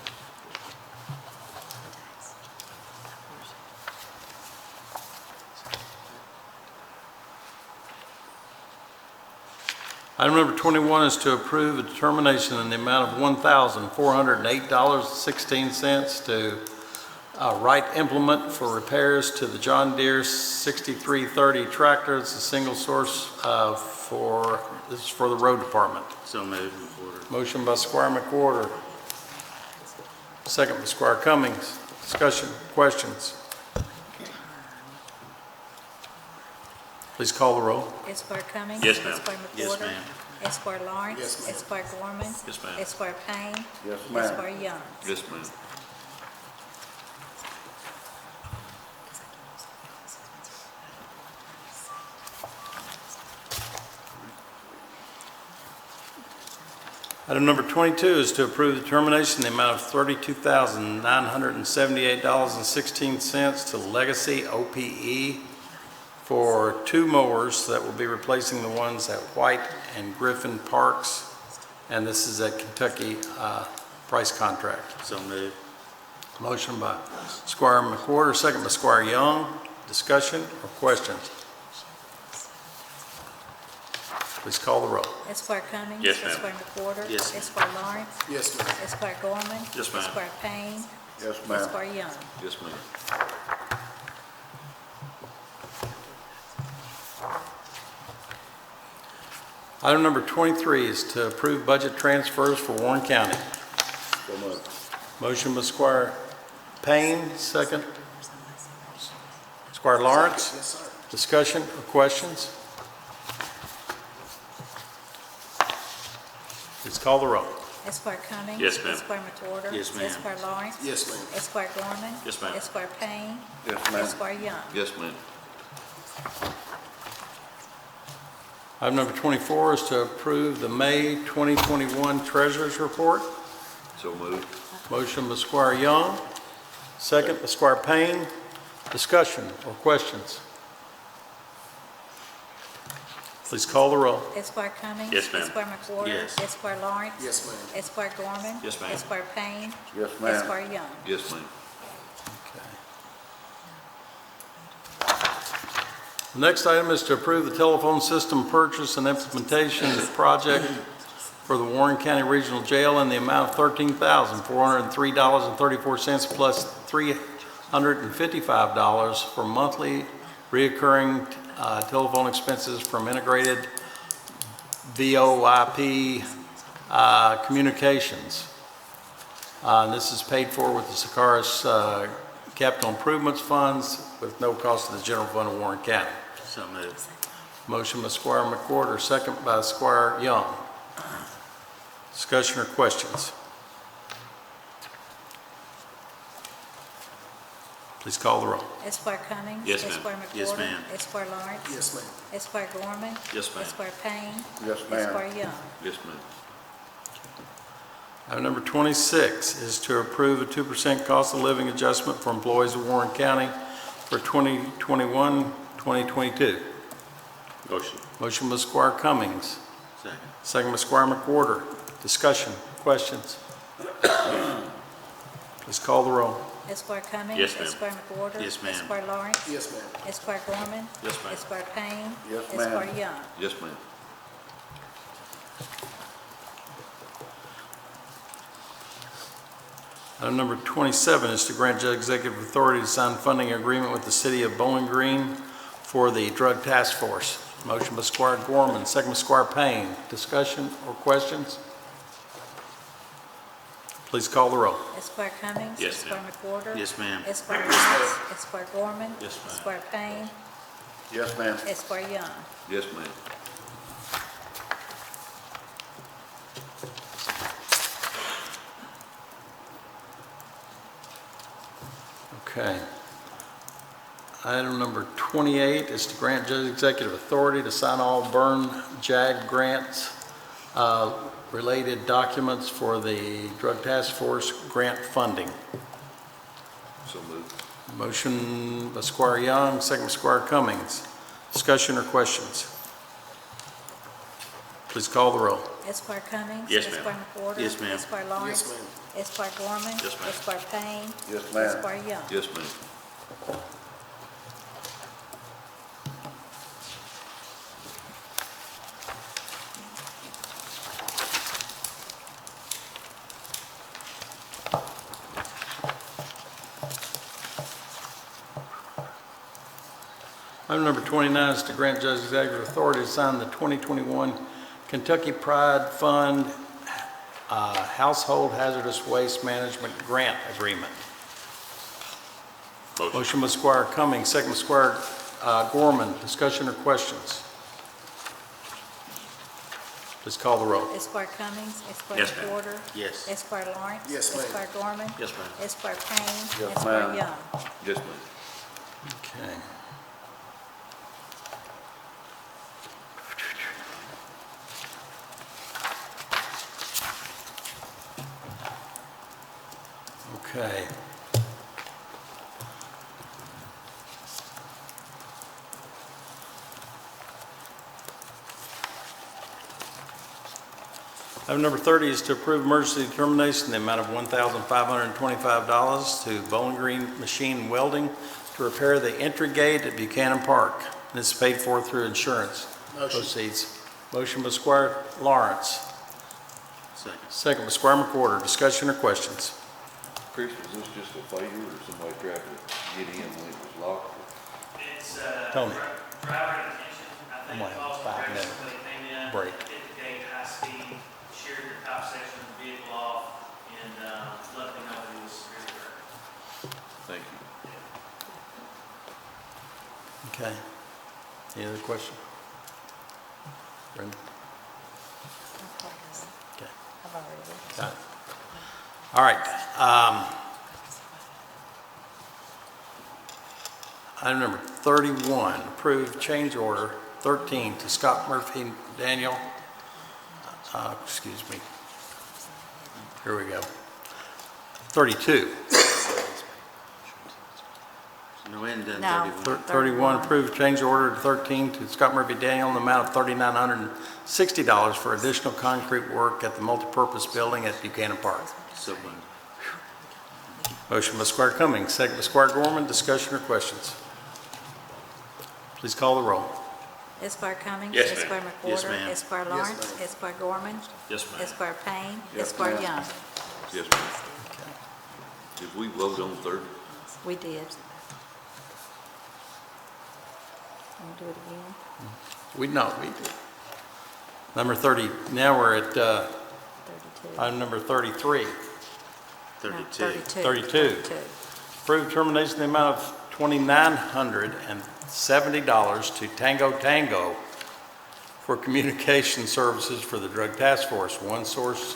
Item number 21 is to approve a determination in the amount of $1,408.16 to Wright Implement for repairs to the John Deere 6330 tractor. It's a single source this is for the road department. So moved, McWhorter. Motion by Squire McWhorter, second by Squire Cummings. Discussion, questions? Please call the roll. Esquire Cummings. Yes, ma'am. Esquire Yes, Matordas. ma'am. Esquire Lawrence. Yes, ma'am. Esquire Gorman. Yes, ma'am. Esquire Payne. Yes, ma'am. Esquire Young. Yes, ma'am. Item number 22 is to approve the termination in the amount of $32,978.16 to Legacy OPE for 2 mowers that will be replacing the ones at White and Griffin Parks. And this is a Kentucky price contract. So moved. Motion by Squire McWhorter, second by Squire Young. Discussion or questions? Please call the roll. Esquire Cummings. Yes, ma'am. Esquire McWhorter. Yes. Esquire Lawrence. Yes, ma'am. Esquire Gorman. Yes, ma'am. Esquire Payne. Yes, ma'am. Esquire Young. Yes, ma'am. Item number 23 is to approve budget transfers for Warren County. So moved. Motion by Squire Payne, second. Squire Lawrence. Yes, sir. Discussion or questions? Please call the roll. Esquire Cummings. Yes, ma'am. Esquire Matordas. Yes, ma'am. Esquire Lawrence. Yes, ma'am. Esquire Gorman. Yes, ma'am. Esquire Payne. Yes, ma'am. Esquire Young. Yes, ma'am. Item number 24 is to approve the May 2021 Treasurers Report. So moved. Motion by Squire Young, second by Squire Payne. Discussion or questions? Please call the roll. Esquire Cummings. Yes, ma'am. Esquire McWhorter. Yes. Esquire Lawrence. Yes, ma'am. Esquire Gorman. Yes, ma'am. Esquire Payne. Yes, ma'am. Esquire Young. Yes, ma'am. The next item is to approve the telephone system purchase and implementation project for the Warren County Regional Jail in the amount of $13,403.34 plus $355 for monthly reoccurring telephone expenses from integrated VoIP communications. And this is paid for with the Sakaris capital improvements funds with no cost to the general fund of Warren County. So moved. Motion by Squire McWhorter, second by Squire Young. Discussion or questions? Please call the roll. Esquire Cummings. Yes, ma'am. Esquire McWhorter. Yes, ma'am. Esquire Lawrence. Yes, ma'am. Esquire Gorman. Yes, ma'am. Esquire Payne. Yes, ma'am. Esquire Young. Yes, ma'am. Item number 26 is to approve a 2% cost of living adjustment for employees of Warren County for 2021-2022. Motion. Motion by Squire Cummings, Second. second by Squire McWhorter. Discussion, questions? Please call the roll. Esquire Cummings. Yes, ma'am. Esquire McWhorter. Yes, ma'am. Esquire Lawrence. Yes, ma'am. Esquire Gorman. Yes, ma'am. Esquire Payne. Yes, ma'am. Esquire Young. Yes, ma'am. Item number 27 is to grant judge executive authority to sign funding agreement with the city of Bowling Green for the drug task force. Motion by Squire Gorman, second by Squire Payne. Discussion or questions? Please call the roll. Esquire Cummings. Yes, ma'am. Esquire McWhorter. Yes, ma'am. Esquire Lawrence. Esquire Gorman. Yes, ma'am. Esquire Payne. Yes, ma'am. Esquire Young. Yes, ma'am. Okay. Item number 28 is to grant judge executive authority to sign all burn JAG grants, related documents for the drug task force grant funding. So moved. Motion by Squire Young, second by Squire Cummings. Discussion or questions? Please call the roll. Esquire Cummings. Yes, ma'am. Esquire McWhorter. Yes, ma'am. Esquire Lawrence. Yes, ma'am. Esquire Gorman. Yes, ma'am. Esquire Payne. Yes, ma'am. Esquire Young. Yes, ma'am. Item number 29 is to grant judge executive authority to sign the 2021 Kentucky Pride Fund Household Hazardous Waste Management Grant Agreement. Motion by Squire Cummings, second by Squire Gorman. Discussion or questions? Please call the roll. Esquire Cummings. Esquire Yes, ma'am. McWhorter. Yes. Esquire Lawrence. Yes, ma'am. Esquire Gorman. Yes, ma'am. Esquire Payne. Yes, Esquire ma'am. Young. Yes, ma'am. Okay. Okay. Item number 30 is to approve emergency determination in the amount of $1,525 to Bowling Green Machine Welding to repair the entry gate at Buchanan Park. This is paid for through insurance proceeds. Motion by Squire Lawrence, Second. second by Squire McWhorter. Discussion or questions? Chris, was this just a failure or somebody tried to get in when it was locked? It's, Tony. driver intention, I I'm think, gonna have a caused 5-minute direction when they came in. break. Hit the gate high speed, sheared the top section of the vehicle off, and, luckily nobody was severely hurt. Thank you. Okay. Any other question? Brenda? Okay. I've already read this. Got it. All right. Item number 31, approved change order 13 to Scott Murphy Daniel. Excuse me. Here we go. 32. No, we hadn't done No. 31. 31, approved change order 13 to Scott Murphy Daniel in the amount of $3,960 for additional concrete work at the multipurpose building at Buchanan Park. So moved. Motion by Squire Cummings, second by Squire Gorman. Discussion or questions? Please call the roll. Esquire Cummings. Yes, ma'am. Esquire Yes, McWhorter. ma'am. Esquire Lawrence. Esquire Gorman. Yes, ma'am. Esquire Payne. Yes, Esquire ma'am. Young. Yes, ma'am. Did we vote on 30? We did. Want to do it again? We did. Number 30, now we're at 32. item number 33. 32. 32. Approved termination in the amount of $2,970 to Tango Tango for communication services for the Drug Task Force. One source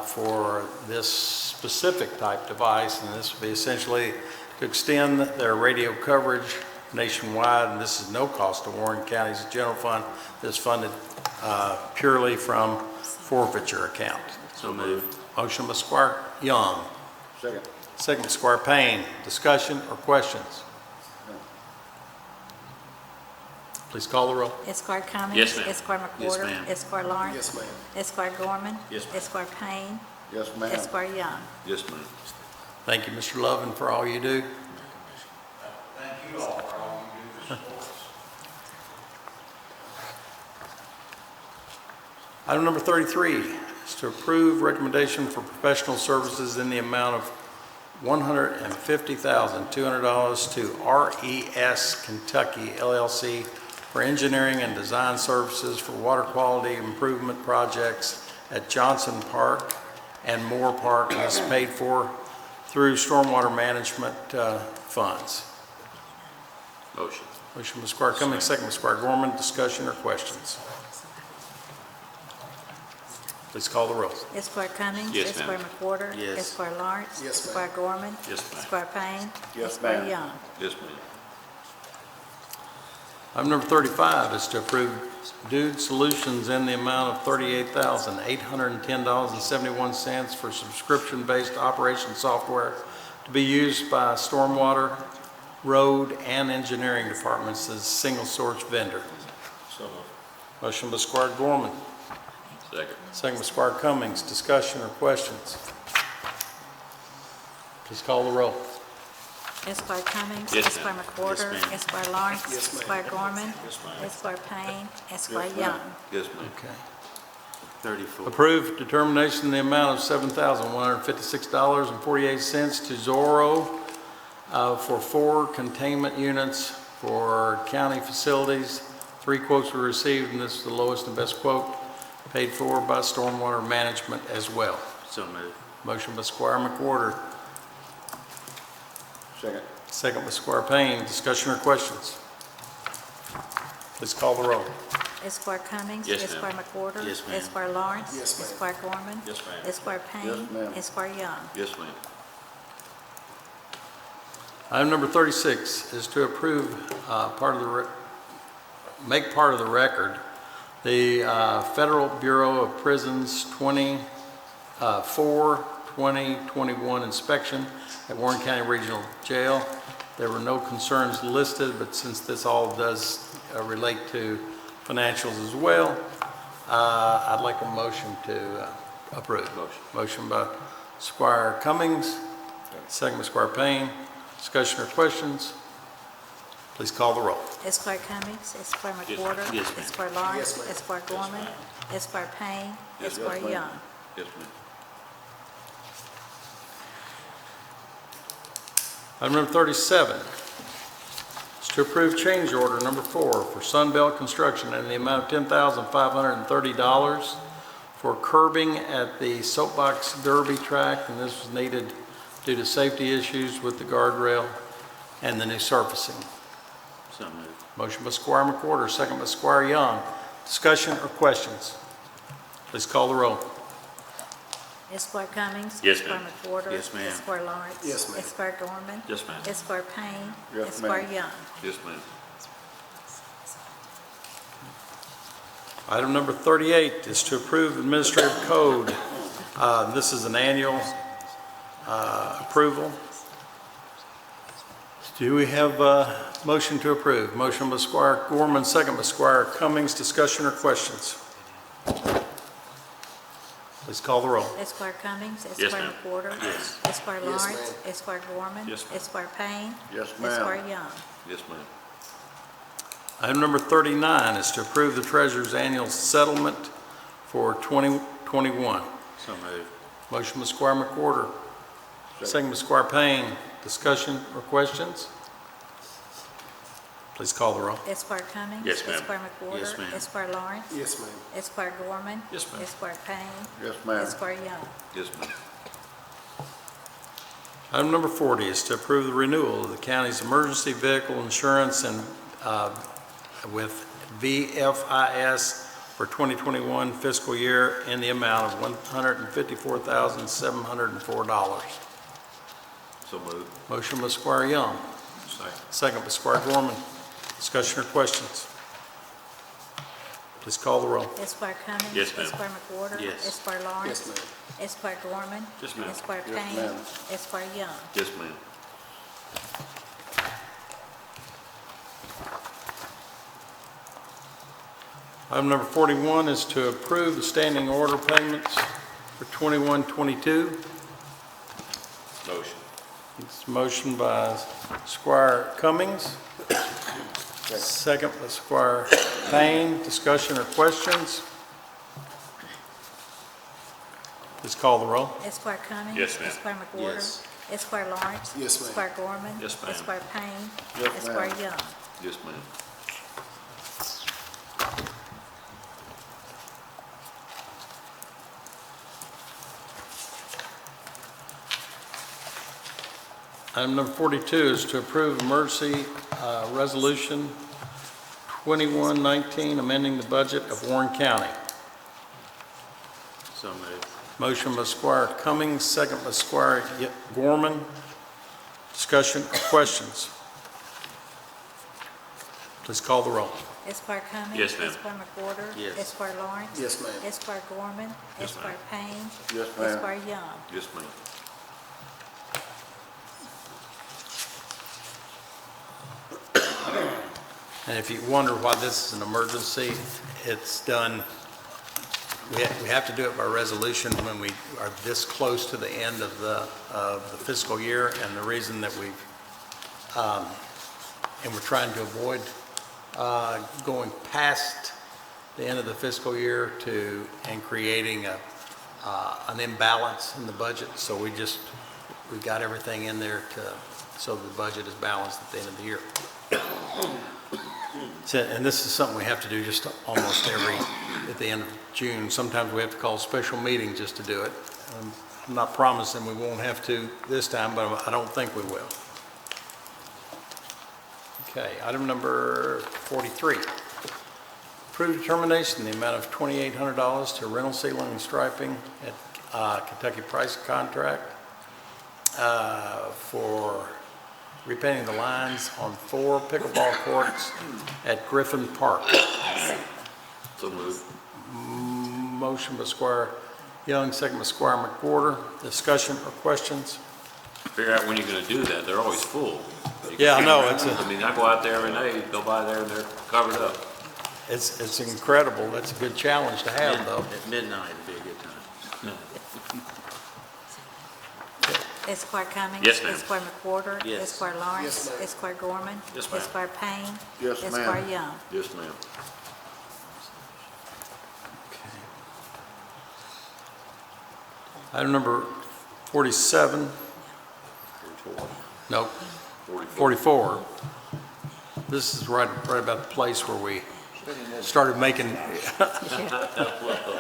for this specific type device, and this will be essentially to extend their radio coverage nationwide, and this is no cost to Warren County's general fund. This is funded purely from forfeiture account. So moved. Motion by Squire Young. Second. Second by Squire Payne. Discussion or questions? Please call the roll. Esquire Cummings. Yes, ma'am. Esquire Yes, McWhorter. ma'am. Esquire Lawrence. Yes, ma'am. Esquire Gorman. Yes, ma'am. Esquire Payne. Yes, ma'am. Esquire Young. Yes, ma'am. Thank you, Mr. Lovin, for all you do. Thank you all for all you do for sports. Item number 33 is to approve recommendation for professional services in the amount of $150,200 to RES Kentucky LLC for engineering and design services for water quality improvement projects at Johnson Park and Moore Park, and is paid for through stormwater management funds. Motion. Motion by Squire Cummings, second by Squire Gorman. Discussion or questions? Please call the roll. Esquire Cummings. Yes, Esquire ma'am. McWhorter. Yes. Esquire Lawrence. Yes, ma'am. Esquire Gorman. Yes, ma'am. Esquire Payne. Yes, Esquire ma'am. Young. Yes, ma'am. Item number 35 is to approve Dude Solutions in the amount of $38,810.71 for subscription-based operation software to be used by stormwater, road, and engineering departments as single source vendor. So moved. Motion by Squire Gorman, Second. second by Squire Cummings. Discussion or questions? Please call the roll. Esquire Cummings. Yes, Esquire ma'am. McWhorter. Yes, ma'am. Esquire Lawrence. Yes, ma'am. Esquire Gorman. Yes, ma'am. Esquire Payne. Esquire ma'am. Young. Yes, ma'am. Okay. 34. Approve determination in the amount of $7,156.48 to Zorro for 4 containment units for county facilities. 3 quotes were received, and this is the lowest and best quote, paid for by Stormwater Management as well. So moved. Motion by Squire McWhorter, Second. second by Squire Payne. Discussion or questions? Please call the roll. Esquire Cummings. Yes, ma'am. Esquire McWhorter. Yes, ma'am. Esquire Lawrence. Yes, ma'am. Esquire Gorman. Yes, ma'am. Esquire Payne. Yes, ma'am. Esquire Young. Yes, ma'am. Item number 36 is to approve make part of the record the Federal Bureau of Prisons 2021 inspection at Warren County Regional Jail. There were no concerns listed, but since this all does relate to financials as well, I'd like a motion to approve. Motion. Motion by Squire Cummings, second by Squire Payne. Discussion or questions? Please call the roll. Esquire Cummings. Esquire Yes, McWhorter. yes, ma'am. Esquire Lawrence. Yes, ma'am. Esquire Gorman. Esquire Payne. Yes, Esquire ma'am. Young. Yes, ma'am. Item number 37 is to approve change order number 4 for Sunbelt Construction in the amount of $10,530 for curbing at the Soapbox Derby track, and this was needed due to safety issues with the guardrail and the new surfacing. So moved. Motion by Squire McWhorter, second by Squire Young. Discussion or questions? Please call the roll. Esquire Cummings. Yes, Esquire ma'am. McWhorter. Yes, ma'am. Esquire Lawrence. Yes, ma'am. Esquire Gorman. Yes, ma'am. Esquire Payne. Yes, Esquire ma'am. Young. Yes, ma'am. Item number 38 is to approve administrative code. This is an annual approval. Do we have a motion to approve? Motion by Squire Gorman, second by Squire Cummings. Discussion or questions? Please call the roll. Esquire Cummings. Yes, Esquire ma'am. McWhorter. Yes. Esquire Yes, Lawrence. ma'am. Esquire Gorman. Yes, ma'am. Esquire Payne. Yes, ma'am. Esquire Young. Yes, ma'am. Item number 39 is to approve the treasurer's annual settlement for 2021. So moved. Motion by Squire McWhorter, second by Squire Payne. Discussion or questions? Please call the roll. Esquire Cummings. Yes, ma'am. Esquire McWhorter. Yes, ma'am. Esquire Lawrence. Yes, ma'am. Esquire Gorman. Yes, ma'am. Esquire Payne. Yes, ma'am. Esquire Young. Yes, ma'am. Item number 40 is to approve the renewal of the county's emergency vehicle insurance and with VFIS for 2021 fiscal year in the amount of $154,704. So moved. Motion by Squire Young, Second. second by Squire Gorman. Discussion or questions? Please call the roll. Esquire Cummings. Yes, ma'am. Esquire McWhorter. Yes. Esquire Lawrence. Yes, ma'am. Esquire Gorman. Yes, ma'am. Esquire Yes, Payne. ma'am. Esquire Young. Yes, ma'am. Item number 41 is to approve the standing order payments for 21-22. Motion. It's motion by Squire Cummings, second by Squire Payne. Discussion or questions? Please call the roll. Esquire Cummings. Yes, ma'am. Esquire McWhorter. Yes. Esquire Lawrence. Yes, ma'am. Esquire Gorman. Yes, ma'am. Esquire Payne. Yes, Esquire ma'am. Young. Yes, ma'am. Item number 42 is to approve emergency resolution 2119, amending the budget of Warren County. So moved. Motion by Squire Cummings, second by Squire Gorman. Discussion or questions? Please call the roll. Esquire Cummings. Yes, ma'am. Esquire McWhorter. Yes. Esquire Lawrence. Yes, ma'am. Esquire Gorman. Yes, Esquire Payne. Yes, ma'am. Esquire Young. Yes, ma'am. And if you wonder why this is an emergency, it's done, we have to do it by resolution when we are this close to the end of the fiscal year, and the reason that and we're trying to avoid going past the end of the fiscal year and creating an imbalance in the budget, so we got everything in there so the budget is balanced at the end of the year. And this is something we have to do just almost at the end of June. Sometimes we have to call a special meeting just to do it. I'm not promising we won't have to this time, but I don't think we will. Okay, item number 43. Approve determination in the amount of $2,800 to rental sealing and striping at Kentucky Price Contract for repainting the lines on 4 pickleball courts at Griffin Park. So moved. Motion by Squire Young, second by Squire McWhorter. Discussion or questions? Figure out when you're gonna do that. They're always full. Yeah, I know, I mean, I go out there every day, go by there and they're covered up. it's incredible. That's a good challenge to have, though. At midnight would be a good time. Esquire Cummings. Yes, ma'am. Esquire McWhorter. Yes. Esquire Lawrence. Yes, ma'am. Esquire Gorman. Yes, ma'am. Esquire Payne. Yes, ma'am. Esquire Young. Yes, ma'am. Item number 47, nope, 44. This is right about the place where we started making.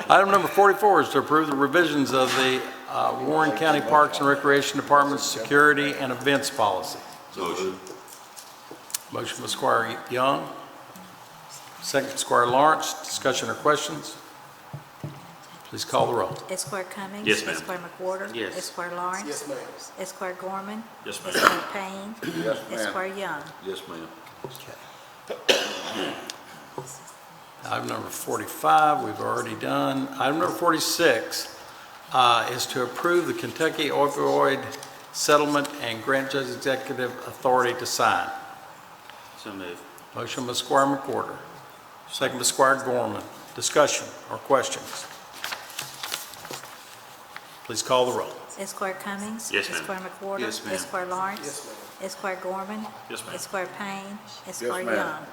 Item number 44 is to approve the revisions of the Warren County Parks and Recreation Department's security and events policy. Motion. Motion by Squire Young, second by Squire Lawrence. Discussion or questions? Please call the roll. Esquire Cummings. Yes, ma'am. Esquire McWhorter. Yes. Esquire Lawrence. Yes, ma'am. Esquire Gorman. Yes, ma'am. Esquire Payne. Yes, ma'am. Esquire Young. Yes, ma'am. Item number 45, we've already done. Item number 46 is to approve the Kentucky opioid settlement and grant judge executive authority to sign. So moved. Motion by Squire McWhorter, second by Squire Gorman. Discussion or questions? Please call the roll. Esquire Cummings. Yes, ma'am. Esquire McWhorter. Yes, ma'am. Esquire Lawrence. Yes, ma'am. Esquire Gorman. Yes, ma'am. Esquire Payne. Esquire ma'am. Young.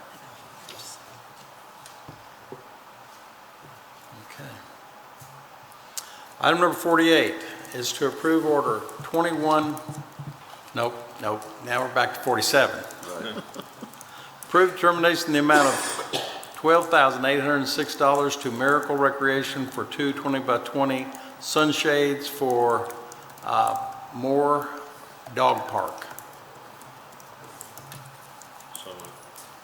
Okay. Item number 48 is to approve order 21, nope, now we're back to 47. Approve determination in the amount of $12,806 to Miracle Recreation for 2 20-by-20 sunshades for Moore Dog Park. So moved.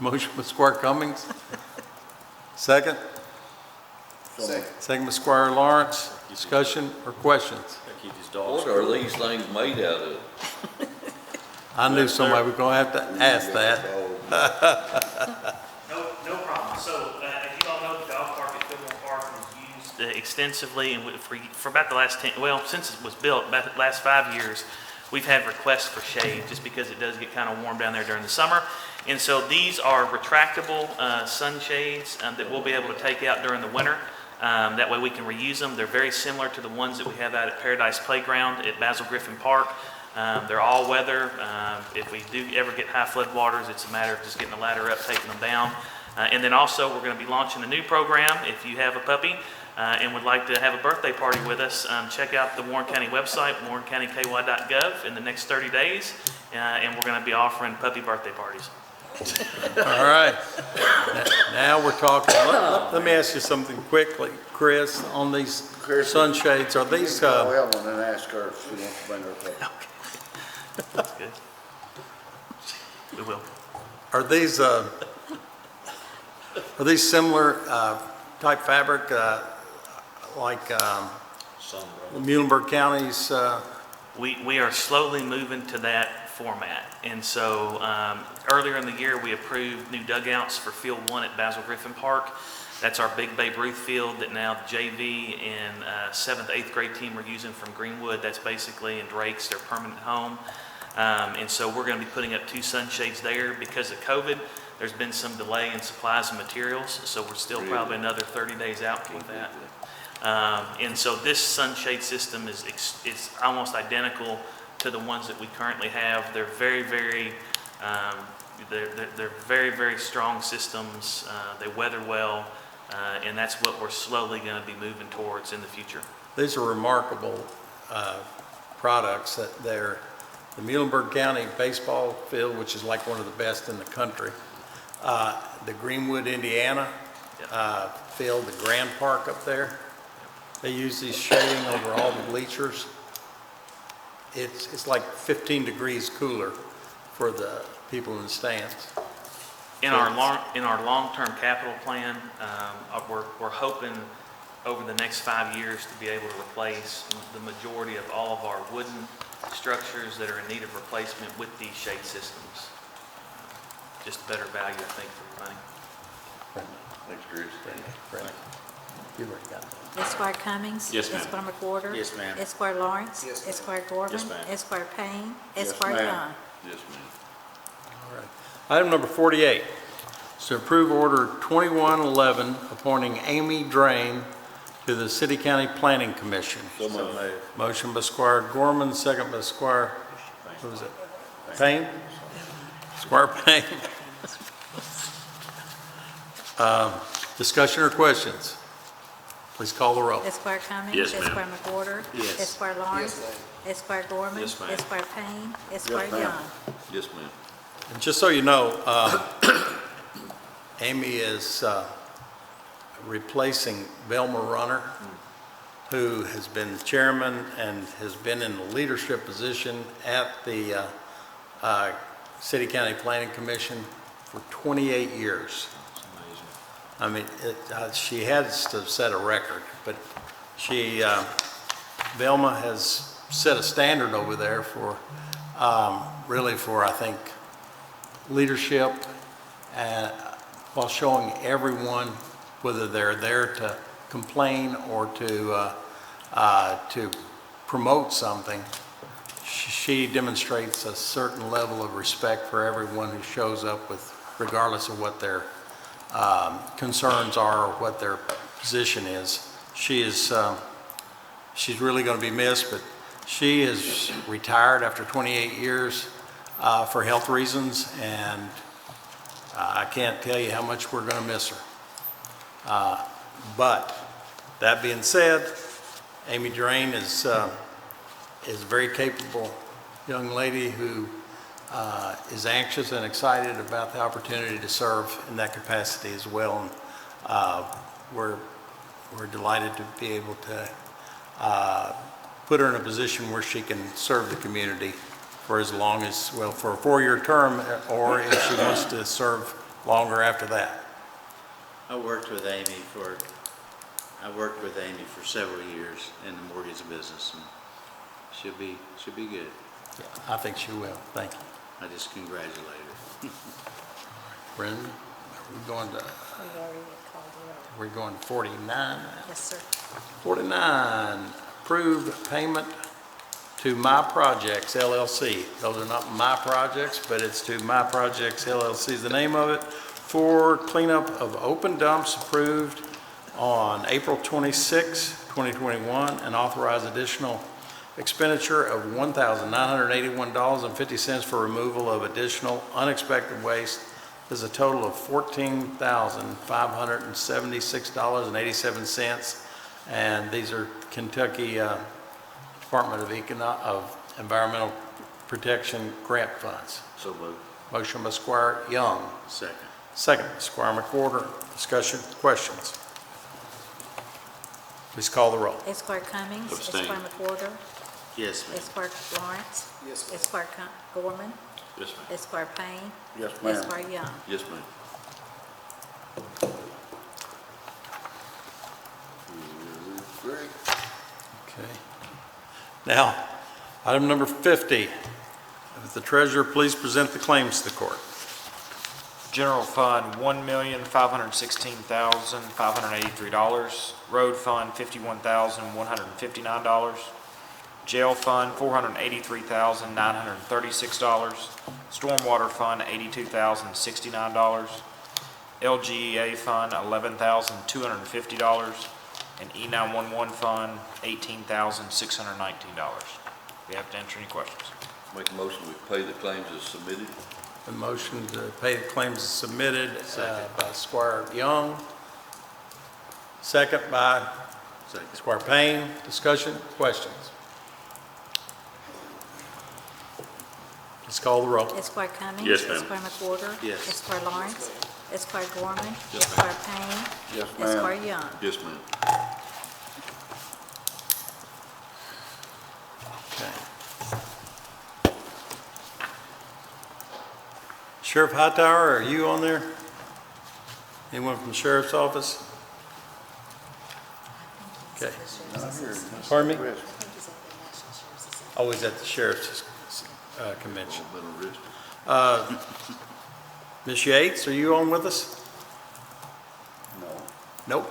Motion by Squire Cummings. Second. Second. Second by Squire Lawrence. Discussion or questions? Keep these dogs. What are these things made out of? I knew somebody was going to have to ask that. No problem. So, as you all know, the dog park at Fillmore Park was used extensively, and for about the last since it was built, about the last 5 years, we've had requests for shade, just because it does get kind of warm down there during the summer. And so these are retractable sunshades that we'll be able to take out during the winter. That way we can reuse them. They're very similar to the ones that we have out at Paradise Playground at Basil Griffin Park. They're all weather. If we do ever get high flood waters, it's a matter of just getting the ladder up, taking them down. And then also, we're going to be launching a new program. If you have a puppy and would like to have a birthday party with us, check out the Warren County website, warrencountyky.gov, in the next 30 days. And we're going to be offering puppy birthday parties. All right. Now we're talking, let me ask you something quickly, Chris, on these sunshades, are these, Call Ellen and ask her if she wants to bring her puppy. That's good. We will. are these similar type fabric, like Muhlenberg County's? We are slowly moving to that format. And so earlier in the year, we approved new dugouts for Field 1 at Basil Griffin Park. That's our big Babe Ruth field that now the JV and 7th, 8th grade team are using from Greenwood. That's basically in Drake's, their permanent home. And so we're going to be putting up 2 sunshades there. Because of COVID, there's been some delay in supplies and materials, so we're still probably another 30 days out with that. And so this sunshade system is almost identical to the ones that we currently have. They're very, very, they're very, very strong systems. They weather well, and that's what we're slowly going to be moving towards in the future. These are remarkable products. That they're the Muhlenberg County baseball field, which is like one of the best in the country. The Greenwood, Indiana field, the Grand Park up there. They use these shading over all the bleachers. It's like 15 degrees cooler for the people in the stands. In our long-term capital plan, we're hoping over the next 5 years to be able to replace the majority of all of our wooden structures that are in need of replacement with these shade systems. Just better value, I think, for your money. Thanks, Chris. You already got that. Esquire Cummings. Yes, ma'am. Esquire McWhorter. Yes, ma'am. Esquire Lawrence. Yes, ma'am. Esquire Gorman. Yes, ma'am. Esquire Payne. Yes, Esquire ma'am. Young. Yes, ma'am. All right. Item number 48 is to approve Order 2111 appointing Amy Drain to the City County Planning Commission. So moved. Motion by Squire Gorman, second by Squire, what was it? Payne? Squire Payne. Discussion or questions? Please call the roll. Esquire Cummings. Yes, ma'am. Esquire McWhorter. Yes. Esquire Lawrence. Esquire Gorman. Yes, ma'am. Esquire Payne. Esquire ma'am. Young. Yes, ma'am. And just so you know, Amy is replacing Velma Runner, who has been chairman and has been in the leadership position at the City County Planning Commission for 28 years. I mean, she has to set a record, but Velma has set a standard over there for, really for, I think, leadership, and while showing everyone, whether they're there to complain or to promote something, she demonstrates a certain level of respect for everyone who shows up, with regardless of what their concerns are or what their position is. She's really going to be missed, but she is retired after 28 years for health reasons, and I can't tell you how much we're going to miss her. But that being said, Amy Drain is a very capable young lady who is anxious and excited about the opportunity to serve in that capacity as well. And we're delighted to be able to put her in a position where she can serve the community for as long as, well, for a 4-year term, or if she wants to serve longer after that. I worked with Amy for several years in the mortgage business, and she'll be good. Yeah, I think she will. Thank you. I just congratulate her. Brendan, are we going to, We already called it. we're going to 49 now? Yes, sir. 49, approved payment to My Projects LLC. Those are not my projects, but it's to My Projects LLC is the name of it, for cleanup of open dumps approved on April 26, 2021, and authorize additional expenditure of $1,981.50 for removal of additional unexpected waste. There's a total of $14,576.87, and these are Kentucky Department of Environmental Protection grant funds. So moved. Motion by Squire Young. Second. Second, Squire McWhorter. Discussion, questions? Please call the roll. Esquire Cummings. Abstain. Esquire McWhorter. Yes, ma'am. Esquire Lawrence. Yes, Esquire Gorman. Yes, ma'am. Esquire Payne. Yes, Esquire Young. Yes, ma'am. Okay. Now, item number 50. If the treasurer please present the claims to the court. General Fund, $1,516,583. Road Fund, $51,159. Jail Fund, $483,936. Stormwater Fund, $82,069. LGEA Fund, $11,250. And E911 Fund, $18,619. We have to answer any questions. Make a motion, we pay the claims as submitted. The motion to pay the claims is submitted by Squire Young. Second by Squire Payne. Discussion, questions? Please call the roll. Esquire Cummings. Yes, ma'am. Esquire McWhorter. Yes. Esquire Lawrence. Esquire Gorman. Yes, Esquire Payne. Yes, Esquire Young. Yes, ma'am. Okay. Sheriff Hightower, are you on there? Anyone from the sheriff's office? Okay. Pardon me? Always at the sheriff's convention. Ms. Yates, are you on with us? No. Nope.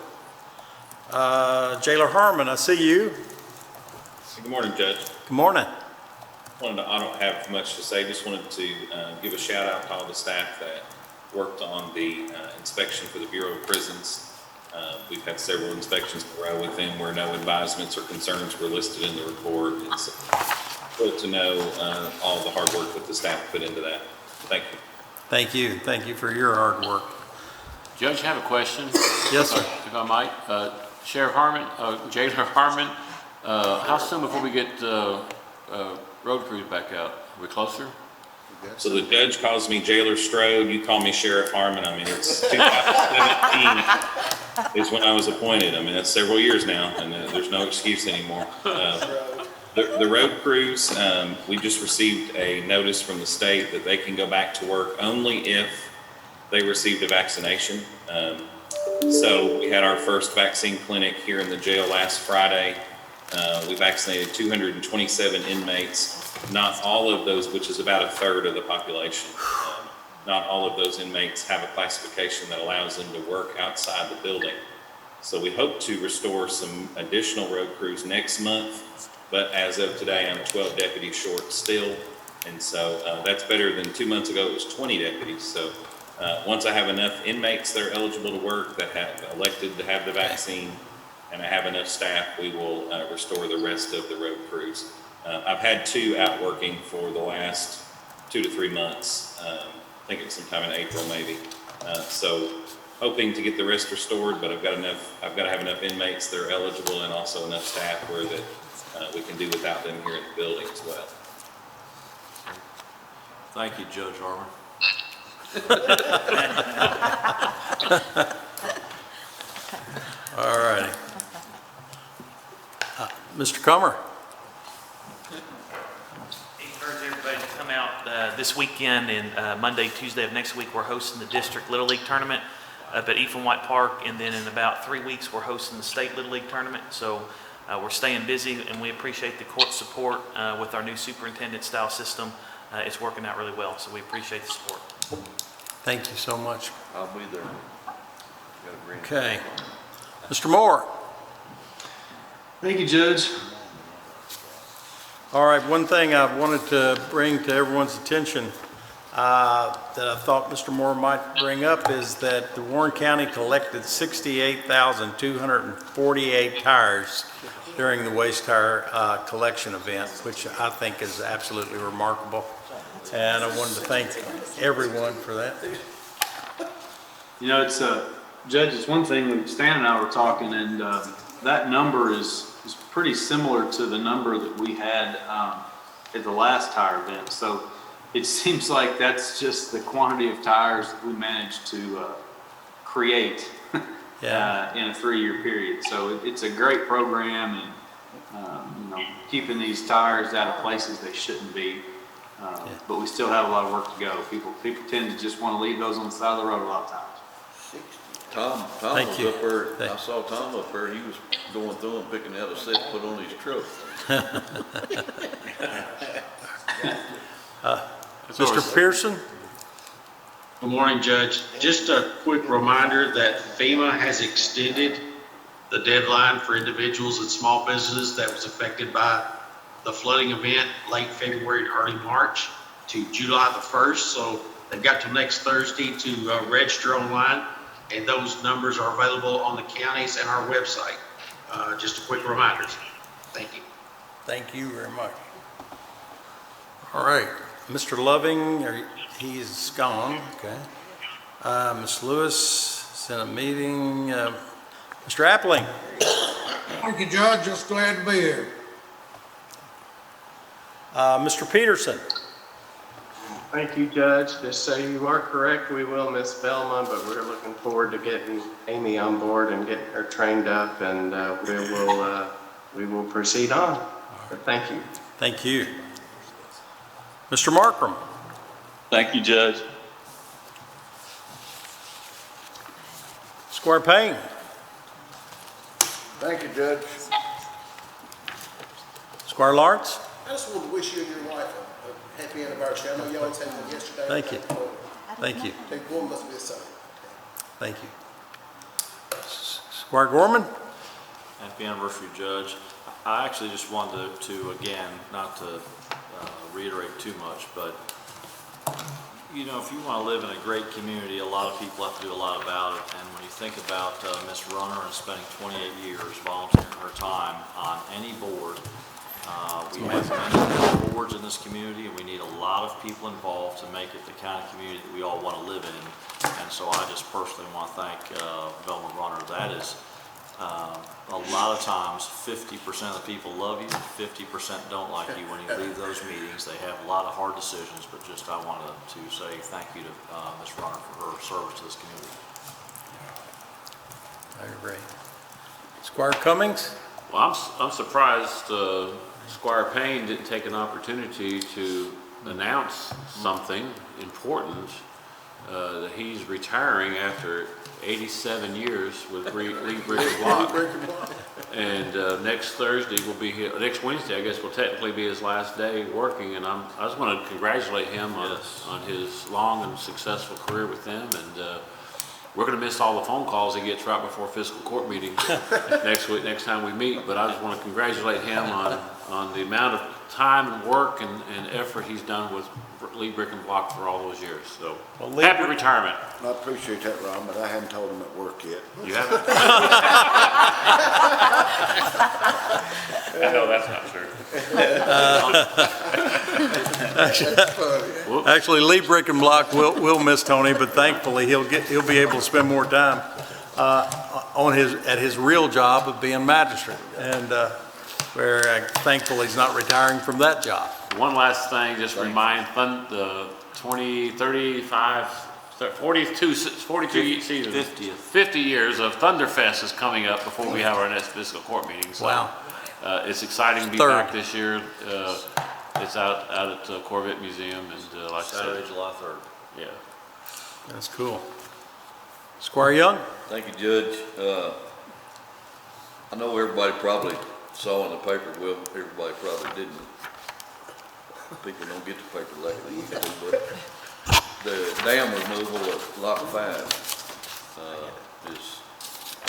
Jailer Harmon, I see you. Good morning, Judge. Good morning. I don't have much to say. Just wanted to give a shout out to all the staff that worked on the inspection for the Bureau of Prisons. We've had several inspections in a row with them where no advisements or concerns were listed in the report. It's good to know all the hard work that the staff put into that. Thank you. Thank you. Thank you for your hard work. Judge, I have a question. Yes, sir. If I might. Sheriff Harmon, Jailer Harmon, how soon before we get road crews back out? Are we closer? So the judge calls me Jailer Strode. You call me Sheriff Harmon. I mean, it's 2017 is when I was appointed. I mean, that's several years now, and there's no excuse anymore. The road crews, we just received a notice from the state that they can go back to work only if they received a vaccination. So we had our first vaccine clinic here in the jail last Friday. We vaccinated 227 inmates. Not all of those, which is about a third of the population, not all of those inmates have a classification that allows them to work outside the building. So we hope to restore some additional road crews next month, but as of today, I'm 12 deputies short still. And so that's better than 2 months ago, it was 20 deputies. So once I have enough inmates that are eligible to work that have elected to have the vaccine, and I have enough staff, we will restore the rest of the road crews. I've had 2 out working for the last 2 to 3 months. I think it's sometime in April maybe. So hoping to get the rest restored, but I've got to have enough inmates that are eligible and also enough staff where that we can do without them here in the building as well. Thank you, Judge Harmon. All righty. Mr. Comer. Encourage everybody to come out this weekend and Monday, Tuesday of next week, we're hosting the District Little League Tournament up at Ethan White Park. And then in about 3 weeks, we're hosting the State Little League Tournament. So we're staying busy and we appreciate the court support with our new superintendent style system. It's working out really well. So we appreciate the support. Thank you so much. I'll be there. Okay. Mr. Moore. Thank you, Judge. All right, one thing I wanted to bring to everyone's attention. that I thought Mr. Moore might bring up is that the Warren County collected 68,248 tires during the waste tire collection event, which I think is absolutely remarkable. And I wanted to thank everyone for that. You know, it's Judge, it's one thing when Stan and I were talking, and that number is pretty similar to the number that we had at the last tire event. So it seems like that's just the quantity of tires that we managed to create in a 3-year period. So it's a great program, and you know, keeping these tires out of places they shouldn't be. But we still have a lot of work to go. People tend to just want to leave those on the side of the road a lot of times. Tom Thank was you. up there, I saw Tom up there, he was going through and picking out a set to put on his truck. Mr. Pearson? Good morning, Judge. Just a quick reminder that FEMA has extended the deadline for individuals and small businesses that was affected by the flooding event late February and early March to July the 1st. So they've got till next Thursday to register online, and those numbers are available on the counties and our website. Just a quick reminder. Thank you. Thank you very much. All right, Mr. Loving, he's gone, okay. Ms. Lewis is in a meeting. Mr. Appling. Thank you, Judge. Just glad to be here. Mr. Peterson. Thank you, Judge. Just so you are correct, we will miss Velma, but we're looking forward to getting Amy on board and getting her trained up, and we will proceed on. But thank you. Thank you. Mr. Markram. Thank you, Judge. Squire Payne. Thank you, Judge. Squire Lawrence. I just wanted to wish you and your wife a happy anniversary. I know y'all had one yesterday. Thank you. Thank you. I think one must be a son. Thank you. Squire Gorman. Happy anniversary, Judge. I actually just wanted to again, not to reiterate too much, but you know, if you want to live in a great community, a lot of people have to do a lot about it. And when you think about Ms. Runner and spending 28 years volunteering her time on any board, we have many boards in this community, and we need a lot of people involved to make it the kind of community that we all want to live in. And so I just personally want to thank Velma Runner. That is a lot of times 50% of the people love you, 50% don't like you when you leave those meetings. They have a lot of hard decisions, but just I wanted to say thank you to Ms. Runner for her service to this community. I agree. Squire Cummings. Well, I'm surprised Squire Payne didn't take an opportunity to announce something important, that he's retiring after 87 years with Lee Bricker Block. And next Thursday will be his, next Wednesday, I guess, will technically be his last day working. And I just want to congratulate him on his long and successful career with them. And we're going to miss all the phone calls he gets right before fiscal court meeting next time we meet. But I just want to congratulate him on the amount of time and work and effort he's done with Lee Brick and Block for all those years. So happy retirement. I appreciate that, Ron, but I haven't told him at work yet. You haven't? I know that's not true. Actually, Lee Brick and Block will miss Tony, but thankfully he'll be able to spend more time at his real job of being magistrate, and where thankful he's not retiring from that job. One last thing, just remind the 20, 35, 42 seasons, 50 years of Thunderfest is coming up before we have our next fiscal court meeting. So, wow. It's exciting to be back this year. It's out at Corvette Museum, and like Saturday, I said, July 3rd. Yeah. That's cool. Squire Young. Thank you, Judge. I know everybody probably saw in the paper, well, everybody probably didn't. People don't get the paper like they used to, but the dam removal of Lot 5 is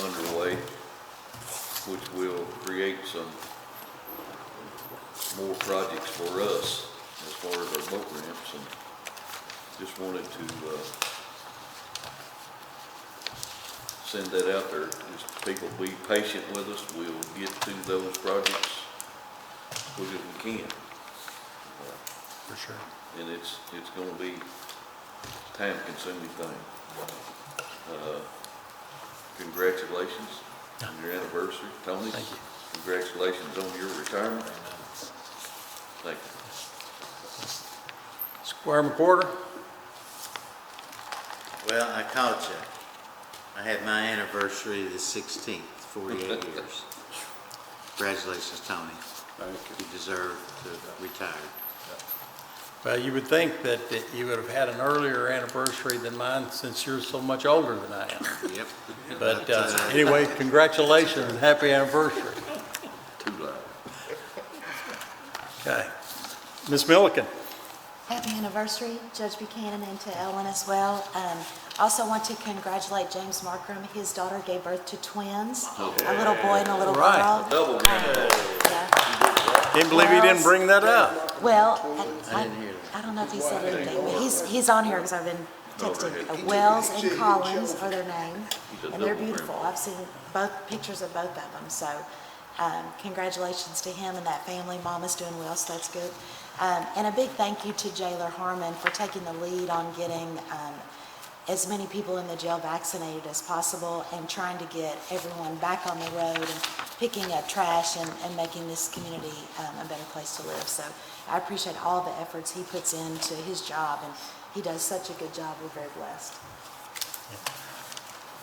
underway, which will create some more projects for us as far as our boat ramps. And just wanted to, send that out there. Just people be patient with us. We'll get to those projects as quick as we can. For sure. And it's gonna be time consuming thing. Congratulations on your anniversary, Tony. Thank you. Congratulations on your retirement. Thank you. Squire McWhorter? Well, I caught you. I had my anniversary the 16th, 48 years. Congratulations, Tony. Thank you. You deserve to retire. Well, you would think that you would have had an earlier anniversary than mine since you're so much older than I am. Yep. But anyway, congratulations and happy anniversary. Too loud. Okay. Ms. Milliken? Happy anniversary, Judge Buchanan, and to Ellen as well. Also want to congratulate James Markram. His daughter gave birth to twins, a little boy and a little Right. girl. Double Yeah. Can't believe he didn't bring that up. Well, I didn't hear I don't know if he said anything, but he's on here because I've been texting. Wells and Collins are their names, and they're beautiful. I've seen both pictures of both of them, so congratulations to him and that family. Mama's doing well, so that's good. And a big thank you to Jailer Harmon for taking the lead on getting as many people in the jail vaccinated as possible and trying to get everyone back on the road and picking up trash and making this community a better place to live. So I appreciate all the efforts he puts into his job, and he does such a good job. We're very blessed.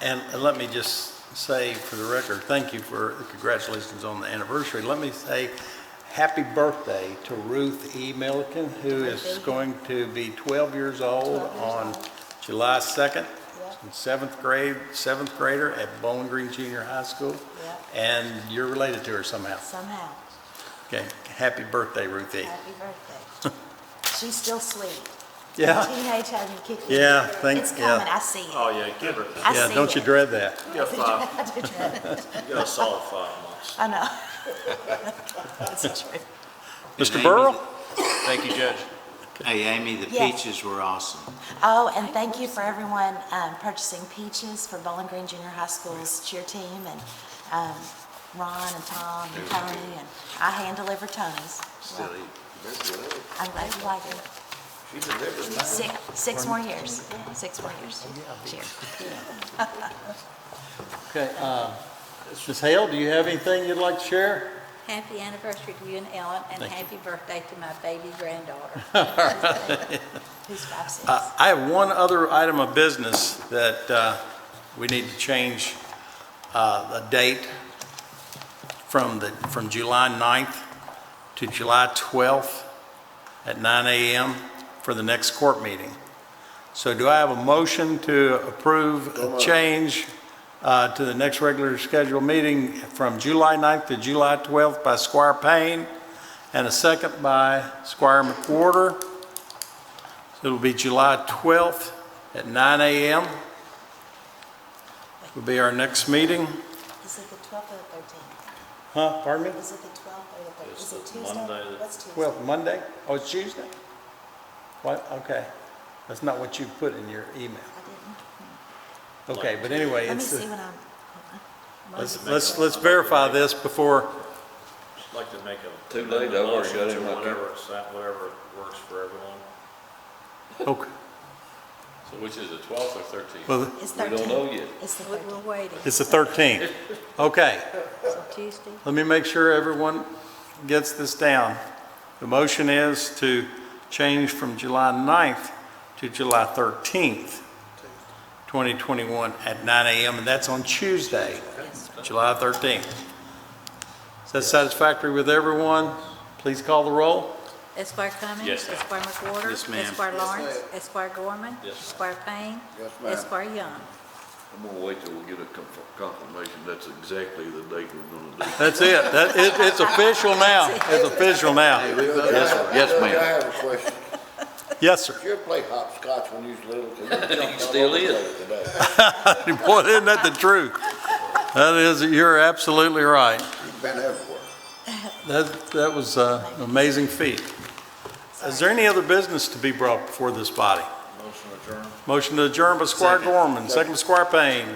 And let me just say for the record, thank you for the congratulations on the anniversary. Let me say happy birthday to Ruth E. Milliken, who is going to be 12 years old on July 2nd. In seventh grader at Bowling Green Junior High School. And you're related to her somehow. Somehow. Okay, happy birthday, Ruthie. Happy birthday. She's still sweet. Yeah. Teenage hasn't kicked in. Yeah, It's coming, I see it. Oh, yeah, give her. I Yeah, see don't you it. dread that? You got five. I do dread it. You got a solid 5 months. I know. That's true. Mr. Burrell? Thank you, Judge. Hey, Amy, the Yes. peaches were awesome. Oh, and thank you for everyone purchasing peaches for Bowling Green Junior High School's cheer team, and Ron and Tom and Tony, and I hand-delivered Tony's. Still eat. I'm glad you like it. Six more years. 6 more years. Cheers. Okay, Ms. Hale, do you have anything you'd like to share? Happy anniversary to you and Ellen, and happy birthday to my baby granddaughter. Who's 5, 6? I have one other item of business that we need to change the date from July 9th to July 12th at 9 a.m. for the next court meeting. So do I have a motion to approve a change to the next regular scheduled meeting from July 9th to July 12th by Squire Payne, and a second by Squire McWhorter? So it'll be July 12th at 9 a.m. will be our next meeting. Is it the 12th or the 13th? Huh, pardon me? Is it the 12th or the 13th? It's Is it the Tuesday? Monday. What's Tuesday? 12th, Monday? Oh, it's Tuesday? What, okay. That's not what you put in your email. I didn't. Okay, but anyway, Let me it's, see when let's verify this before, I'd like to make a. Too late, I've already got it in my Whatever works for everyone. okay. So which is it, 12th or 13th? Well, It's We 13th. don't know yet. It's the We're 13th. waiting. it's the 13th. Okay, So Tuesday? let me make sure everyone gets this down. The motion is to change from July 9th to July 13th, 2021 at 9 a.m., and that's on Tuesday, July 13th. Is that satisfactory with everyone? Please call the roll. Esquire Cummings. Yes, ma'am. Esquire McWhorter. Yes, ma'am. Esquire Lawrence. Esquire Gorman. Yes, ma'am. Esquire Payne. Yes, ma'am. Esquire Young. I'm gonna wait till we get a confirmation that's exactly the date we're gonna do. That's it. It's official now. It's official now. Yes, I ma'am. have a question. Yes, sir. Did you ever play hopscotch when you was little? 'Cause you jumped still all over the is. place today. Boy, isn't that the truth? That is, you're absolutely right. You've been everywhere. That was an amazing feat. Is there any other business to be brought before this body? No, Motion to adjourn by Squire Gorman, second by Squire Payne.